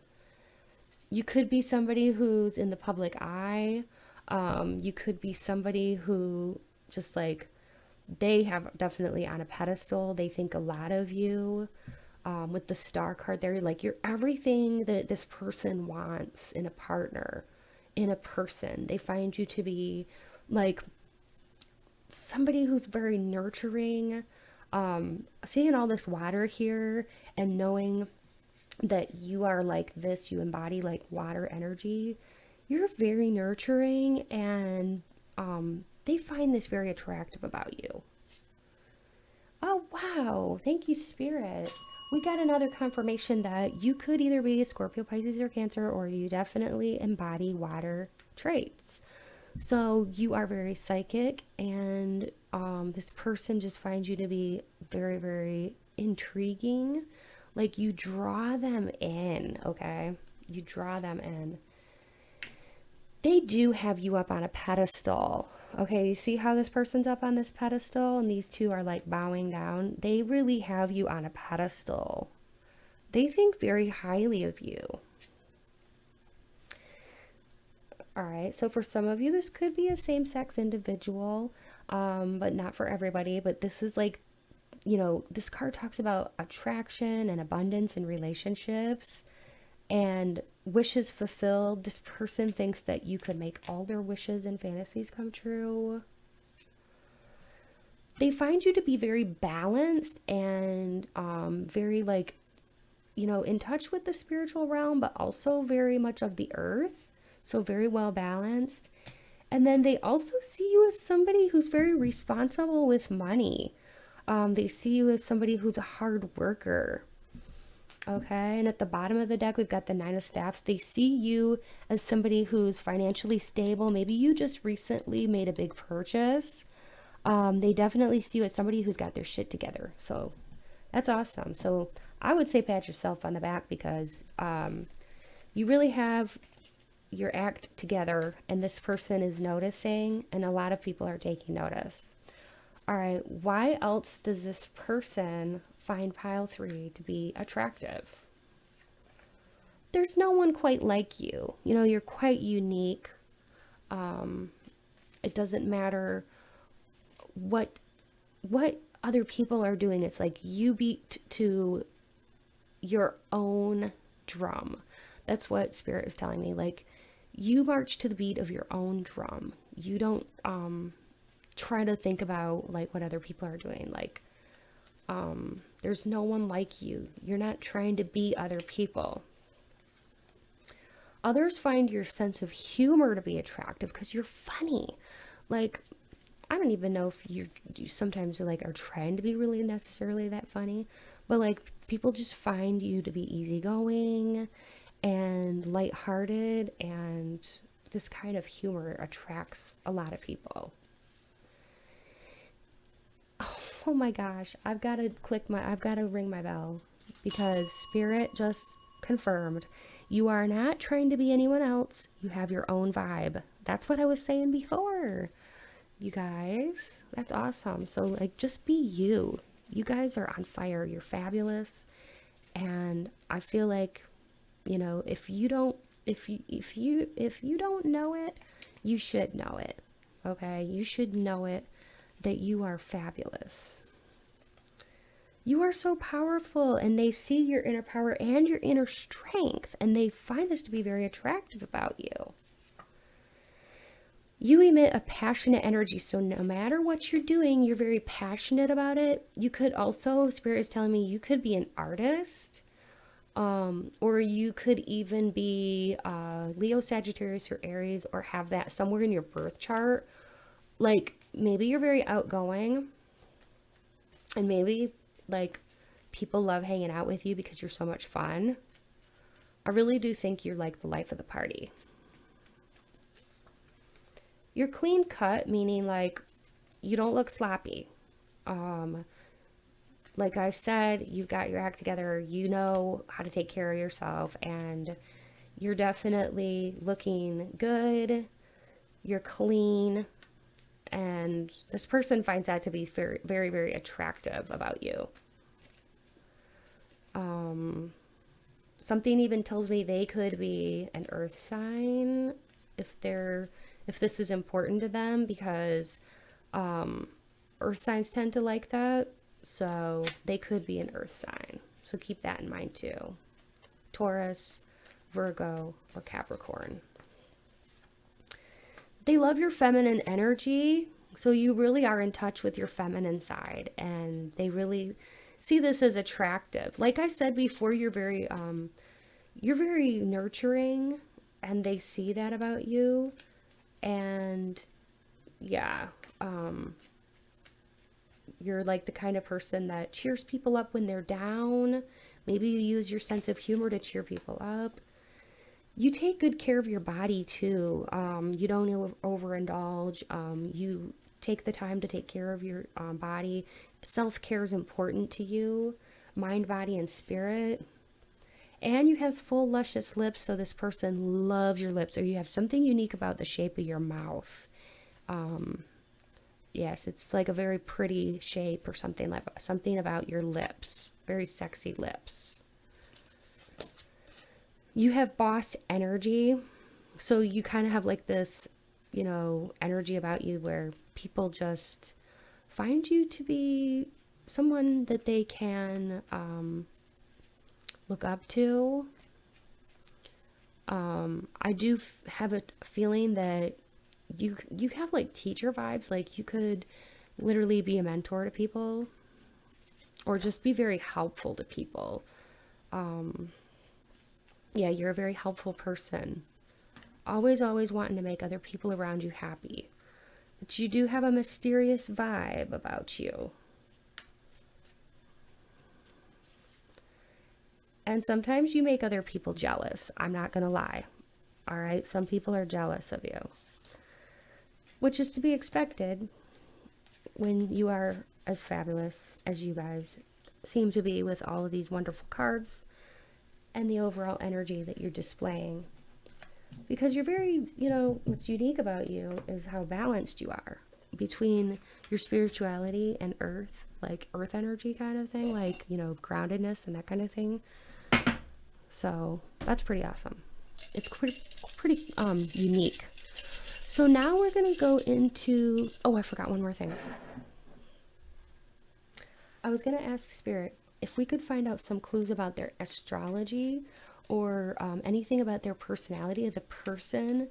You could be somebody who's in the public eye. You could be somebody who just like they have definitely on a pedestal. They think a lot of you. With the star card there, like you're everything that this person wants in a partner, in a person. They find you to be like somebody who's very nurturing. Seeing all this water here and knowing that you are like this, you embody like water energy. You're very nurturing, and they find this very attractive about you. Oh, wow. Thank you, Spirit. We got another confirmation that you could either be a Scorpio, Pisces, or Cancer, or you definitely embody water traits. So you are very psychic, and this person just finds you to be very, very intriguing. Like you draw them in, okay? You draw them in. They do have you up on a pedestal. Okay, you see how this person's up on this pedestal and these two are like bowing down? They really have you on a pedestal. They think very highly of you. All right, so for some of you, this could be a same-sex individual, but not for everybody. But this is like, this card talks about attraction and abundance in relationships and wishes fulfilled. This person thinks that you could make all their wishes and fantasies come true. They find you to be very balanced and very like, in touch with the spiritual realm, but also very much of the earth. So very well balanced. And then they also see you as somebody who's very responsible with money. They see you as somebody who's a hard worker. Okay, and at the bottom of the deck, we've got the Nine of Staffs. They see you as somebody who's financially stable. Maybe you just recently made a big purchase. They definitely see you as somebody who's got their shit together. So that's awesome. So I would say pat yourself on the back because you really have your act together, and this person is noticing, and a lot of people are taking notice. All right, why else does this person find pile 3 to be attractive? There's no one quite like you. You're quite unique. It doesn't matter what other people are doing. It's like you beat to your own drum. That's what Spirit is telling me. Like you march to the beat of your own drum. You don't try to think about like what other people are doing. Like there's no one like you. You're not trying to be other people. Others find your sense of humor to be attractive because you're funny. Like, I don't even know if you sometimes like are trying to be really necessarily that funny, but like people just find you to be easygoing and lighthearted, and this kind of humor attracts a lot of people. Oh my gosh, I've got to ring my bell because Spirit just confirmed you are not trying to be anyone else. You have your own vibe. That's what I was saying before. You guys, that's awesome. So like just be you. You guys are on fire. You're fabulous. And I feel like, if you don't know it, you should know it. Okay? You should know it that you are fabulous. You are so powerful, and they see your inner power and your inner strength, and they find this to be very attractive about you. You emit a passionate energy, so no matter what you're doing, you're very passionate about it. You could also, Spirit is telling me, you could be an artist, or you could even be Leo, Sagittarius, or Aries, or have that somewhere in your birth chart. Like, maybe you're very outgoing, and maybe like people love hanging out with you because you're so much fun. I really do think you're like the life of the party. You're clean cut, meaning like you don't look sloppy. like I said, you've got your act together. You know how to take care of yourself, and you're definitely looking good. You're clean, and this person finds that to be very, very, very attractive about you. Something even tells me they could be an earth sign if this is important to them, because earth signs tend to like that. So they could be an earth sign. So keep that in mind too. Taurus, Virgo, or Capricorn. They love your feminine energy. So you really are in touch with your feminine side, and they really see this as attractive. Like I said before, you're very nurturing, and they see that about you. And yeah, you're like the kind of person that cheers people up when they're down. Maybe you use your sense of humor to cheer people up. You take good care of your body too. You don't overindulge. You take the time to take care of your body. Self-care is important to you, mind, body, and spirit. And you have full, luscious lips, so this person loves your lips, or you have something unique about the shape of your mouth. Yes, it's like a very pretty shape or something, like something about your lips. Very sexy lips. You have boss energy. So you kind of have like this, energy about you where people just find you to be someone that they can look up to. I do have a feeling that you have like teacher vibes. Like you could literally be a mentor to people, or just be very helpful to people. Yeah, you're a very helpful person. Always, always wanting to make other people around you happy. But you do have a mysterious vibe about you. And sometimes you make other people jealous. I'm not going to lie. All right? Some people are jealous of you, which is to be expected when you are as fabulous as you guys seem to be, with all of these wonderful cards and the overall energy that you're displaying. Because you're very, what's unique about you is how balanced you are between your spirituality and earth, like earth energy kind of thing, like, groundedness and that kind of thing. So that's pretty awesome. It's pretty unique. So now we're going to go into, I forgot one more thing. I was going to ask Spirit if we could find out some clues about their astrology, or anything about their personality of the person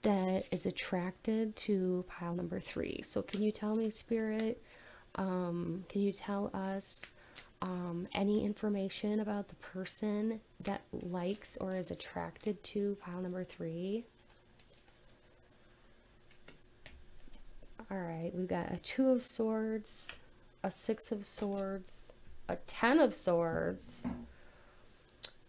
that is attracted to pile number 3. So can you tell me, Spirit, can you tell us any information about the person that likes or is attracted to pile number 3? All right, we've got a 2 of Swords, a 6 of Swords, a 10 of Swords.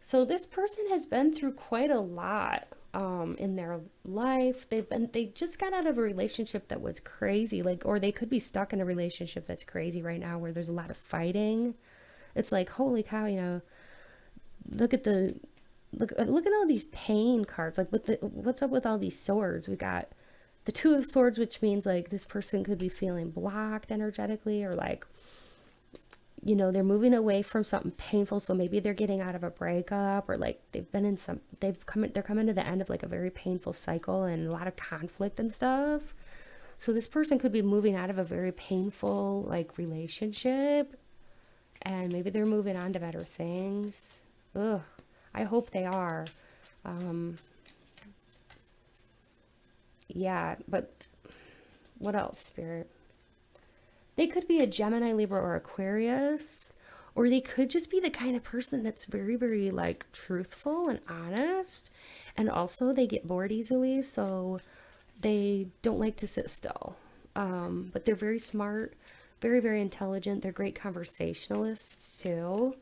So this person has been through quite a lot in their life. They just got out of a relationship that was crazy, or they could be stuck in a relationship that's crazy right now, where there's a lot of fighting. It's like, holy cow, look at all these pain cards. Like, what's up with all these swords? We got the 2 of Swords, which means like this person could be feeling blocked energetically, or like, they're moving away from something painful. So maybe they're getting out of a breakup, or like they're coming to the end of like a very painful cycle and a lot of conflict and stuff. So this person could be moving out of a very painful like relationship, and maybe they're moving on to better things. Ugh, I hope they are. Yeah, but what else, Spirit? They could be a Gemini, Libra, or Aquarius, or they could just be the kind of person that's very, very like truthful and honest, and also they get bored easily, so they don't like to sit still. But they're very smart, very, very intelligent. They're great conversationalists too.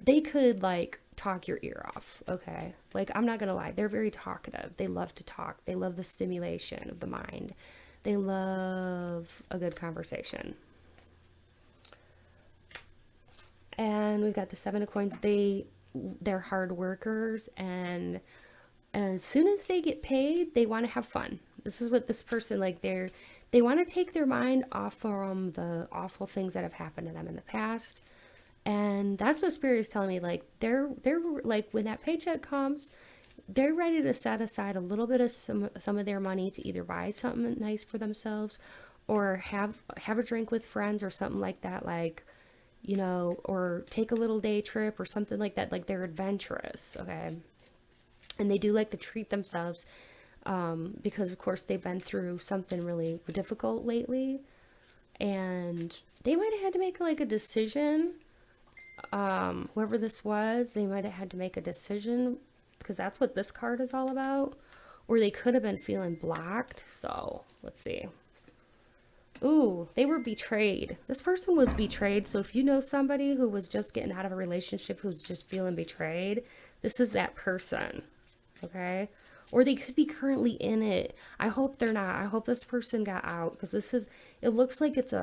They could like talk your ear off, okay? Like, I'm not gonna lie, they're very talkative. They love to talk. They love the stimulation of the mind. They love a good conversation. And we've got the Seven of Coins. They're hard workers, and as soon as they get paid, they want to have fun. This is what this person, like, they want to take their mind off from the awful things that have happened to them in the past. And that's what Spirit is telling me. Like, they're like, when that paycheck comes, they're ready to set aside a little bit of some of their money to either buy something nice for themselves, or have a drink with friends or something like that, like, or take a little day trip or something like that. Like, they're adventurous, okay? And they do like to treat themselves, because of course they've been through something really difficult lately, and they might have had to make like a decision. Whoever this was, they might have had to make a decision, because that's what this card is all about. Or they could have been feeling blocked. So let's see. Ooh, they were betrayed. This person was betrayed. So if you know somebody who was just getting out of a relationship, who's just feeling betrayed, this is that person. Okay? Or they could be currently in it. I hope they're not. I hope this person got out, because it looks like it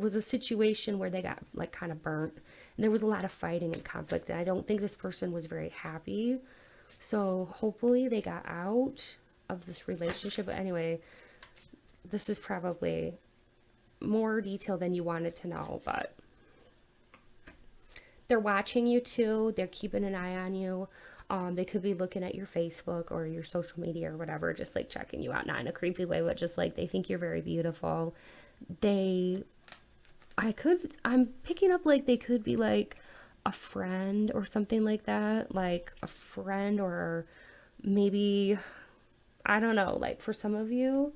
was a situation where they got like kind of burnt, and there was a lot of fighting and conflict, and I don't think this person was very happy. So hopefully they got out of this relationship. But anyway, this is probably more detail than you wanted to know, but they're watching you too. They're keeping an eye on you. They could be looking at your Facebook or your social media or whatever, just like checking you out, not in a creepy way, but just like they think you're very beautiful. I'm picking up like they could be like a friend or something like that, like a friend, or maybe, I don't know, like for some of you,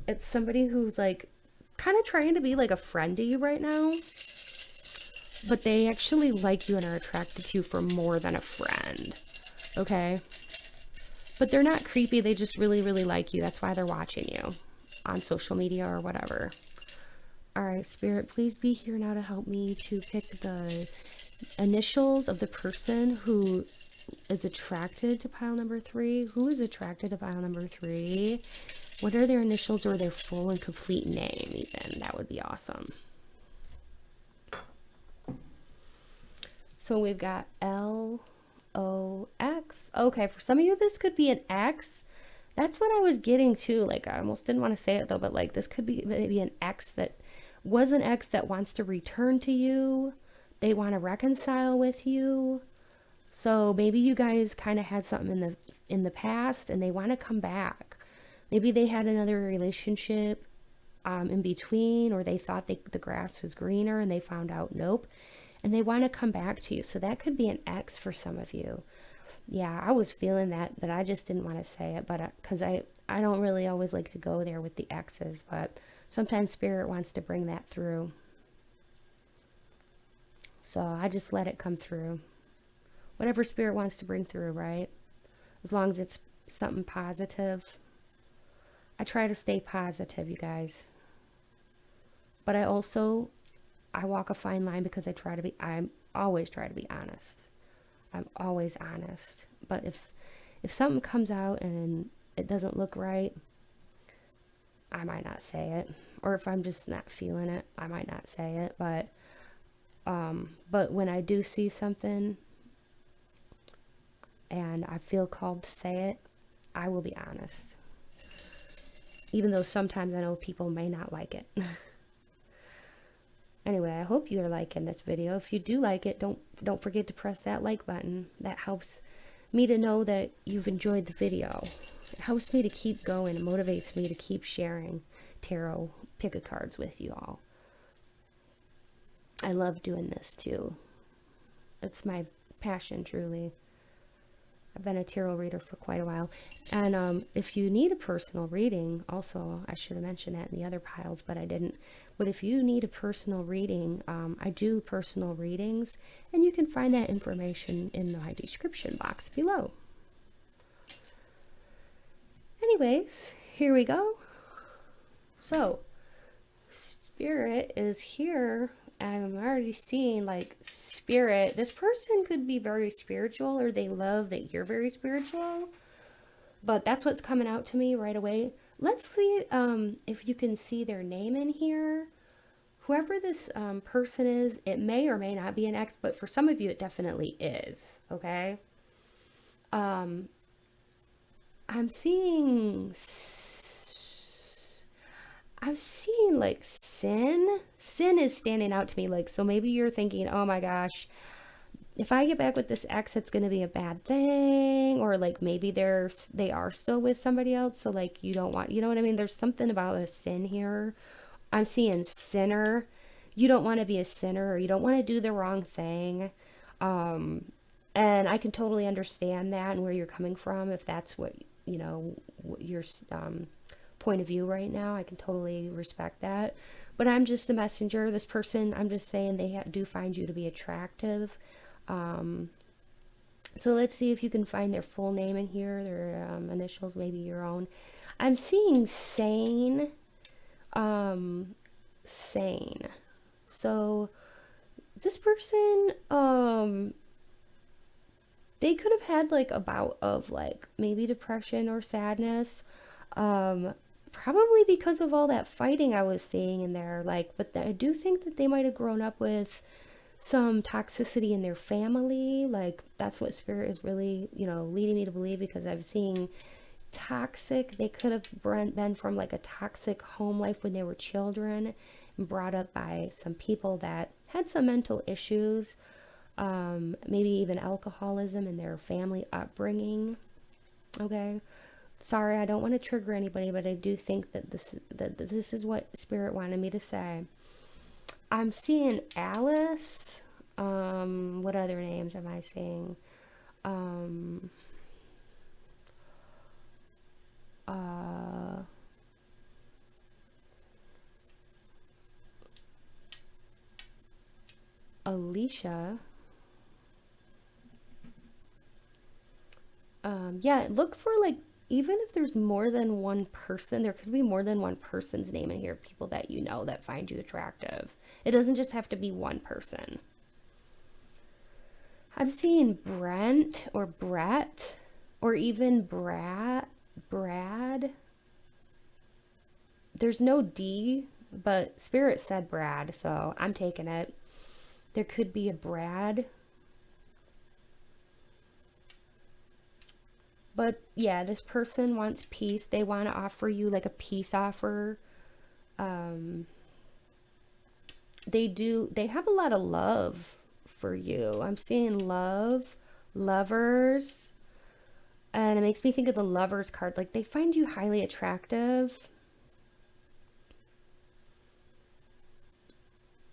it's somebody who's like kind of trying to be like a friend to you right now, but they actually like you and are attracted to you for more than a friend, okay? But they're not creepy, they just really, really like you. That's why they're watching you on social media or whatever. All right, Spirit, please be here now to help me to pick the initials of the person who is attracted to pile number 3. Who is attracted to pile number 3? What are their initials, or their full and complete name even? That would be awesome. So we've got LOX. Okay, for some of you, this could be an X. That's what I was getting to. Like, I almost didn't want to say it though, but like this could be maybe an X that was an ex that wants to return to you. They want to reconcile with you. So maybe you guys kind of had something in the past and they want to come back. Maybe they had another relationship in between, or they thought the grass was greener and they found out nope, and they want to come back to you. So that could be an ex for some of you. Yeah, I was feeling that, but I just didn't want to say it, but because I don't really always like to go there with the exes, but sometimes Spirit wants to bring that through. So I just let it come through. Whatever Spirit wants to bring through, right? As long as it's something positive. I try to stay positive, you guys. But I walk a fine line, because I always try to be honest. I'm always honest. But if something comes out and it doesn't look right, I might not say it. Or if I'm just not feeling it, I might not say it. But when I do see something and I feel called to say it, I will be honest. Even though sometimes I know people may not like it. Anyway, I hope you're liking this video. If you do like it, don't forget to press that like button. That helps me to know that you've enjoyed the video. It helps me to keep going. It motivates me to keep sharing tarot pick-a-cards with you all. I love doing this too. It's my passion, truly. I've been a tarot reader for quite a while. And if you need a personal reading, also, I should have mentioned that in the other piles, but I didn't. But if you need a personal reading, I do personal readings, and you can find that information in my description box below. Anyways, here we go. So, Spirit is here. I'm already seeing like Spirit. This person could be very spiritual, or they love that you're very spiritual. But that's what's coming out to me right away. Let's see if you can see their name in here. whoever this person is, it may or may not be an ex, but for some of you, it definitely is. Okay. Um, I'm seeing, I'm seeing like sin. Sin is standing out to me. Like, so maybe you're thinking, oh my gosh, if I get back with this ex, it's going to be a bad thing. Or like maybe they are still with somebody else. So like you don't want, you know what I mean? There's something about a sin here. I'm seeing sinner. You don't want to be a sinner, or you don't want to do the wrong thing. Um, and I can totally understand that and where you're coming from. If that's what, you know, your point of view right now, I can totally respect that. But I'm just the messenger. This person, I'm just saying they do find you to be attractive. Um, so let's see if you can find their full name in here, their initials, maybe your own. I'm seeing sane. Um, sane. So this person, they could have had like a bout of like maybe depression or sadness. Um, Probably because of all that fighting I was seeing in there. Like, but I do think that they might have grown up with some toxicity in their family. Like, that's what spirit is really, you know, leading me to believe, because I've seen toxic, they could have been from like a toxic home life when they were children and brought up by some people that had some mental issues, maybe even alcoholism in their family upbringing. Okay. Sorry, I don't want to trigger anybody, but I do think that this is what spirit wanted me to say. I'm seeing Alice. What other names am I seeing? Um, uh, Alicia. Yeah, look for like, even if there's more than one person, there could be more than one person's name in here, people that you know that find you attractive. It doesn't just have to be one person. I'm seeing Brent or Brett or even Brad. There's no D, but Spirit said Brad, so I'm taking it. There could be a Brad. But yeah, this person wants peace. They want to offer you like a peace offer. Um, they have a lot of love for you. I'm seeing love, lovers, and it makes me think of the lovers card. Like, they find you highly attractive.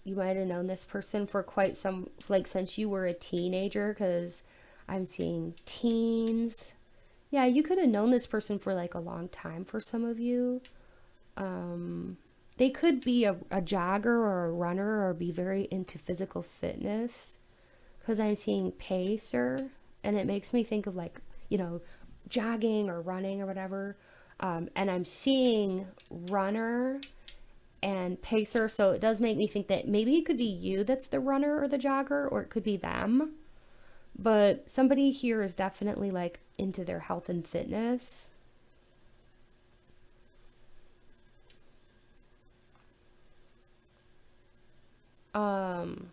You might have known this person for quite some, like, since you were a teenager, because I'm seeing teens. Yeah, you could have known this person for like a long time for some of you. Um, they could be a jogger or a runner or be very into physical fitness, because I'm seeing pacer, and it makes me think of like, you know, jogging or running or whatever. And I'm seeing runner and pacer, so it does make me think that maybe it could be you that's the runner or the jogger, or it could be them. But somebody here is definitely like into their health and fitness. Um,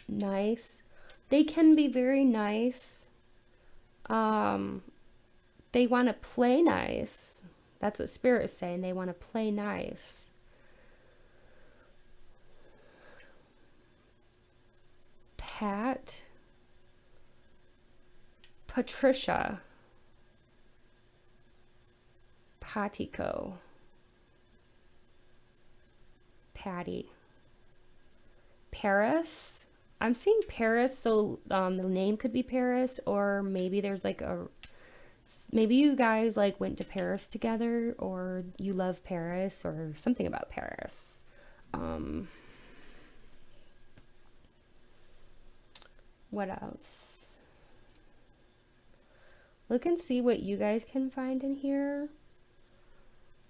Nice. They can be very nice. Um, they want to play nice. That's what Spirit is saying. They want to play nice. Pat, Patricia, Patico, Patty, Paris. I'm seeing Paris, so the name could be Paris, or maybe there's like a, maybe you guys like went to Paris together, or you love Paris, or something about Paris. Um, what else? Look and see what you guys can find in here.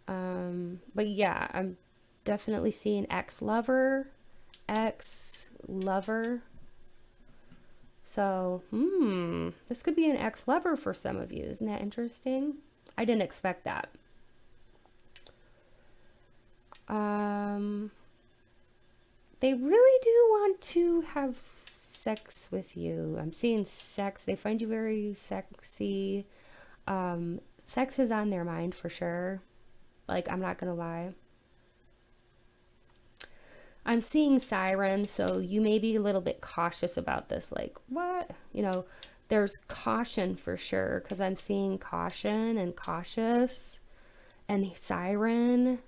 But yeah, I'm definitely seeing ex-lover, ex-lover. So, this could be an ex-lover for some of you. Isn't that interesting? I didn't expect that. Um, they really do want to have sex with you. I'm seeing sex. They find you very sexy. Sex is on their mind for sure. Like, I'm not gonna lie. I'm seeing sirens, so you may be a little bit cautious about this. Like, what? You know, there's caution for sure, because I'm seeing caution and cautious and siren,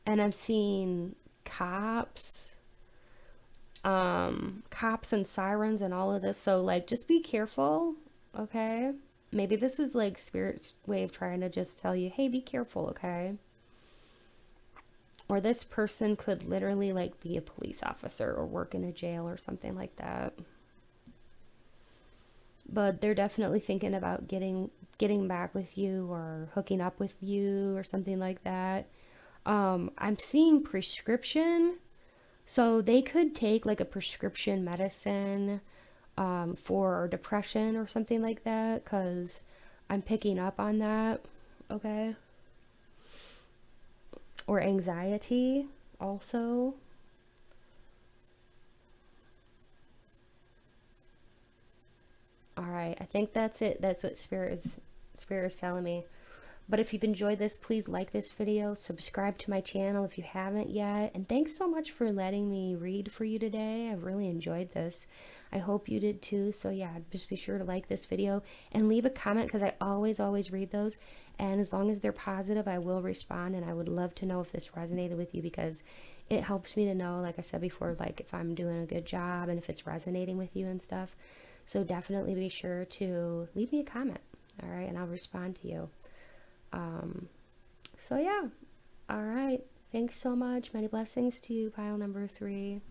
and I'm seeing cops, cops and sirens and all of this. So, like, just be careful, okay? Maybe this is like Spirit's way of trying to just tell you, hey, be careful, okay? Or this person could literally like be a police officer or work in a jail or something like that. But they're definitely thinking about getting back with you or hooking up with you or something like that. I'm seeing prescription, so they could take like a prescription medicine for depression or something like that, because I'm picking up on that. Okay. Or anxiety also. All right, I think that's it. That's what Spirit is telling me. But if you've enjoyed this, please like this video, subscribe to my channel if you haven't yet, and thanks so much for letting me read for you today. I've really enjoyed this. I hope you did too. So yeah, just be sure to like this video and leave a comment, because I always read those. And as long as they're positive, I will respond, and I would love to know if this resonated with you, because it helps me to know, like I said before, like if I'm doing a good job and if it's resonating with you and stuff. So definitely be sure to leave me a comment, all right, and I'll respond to you. So yeah, all right. Thanks so much. Many blessings to you, pile number 3.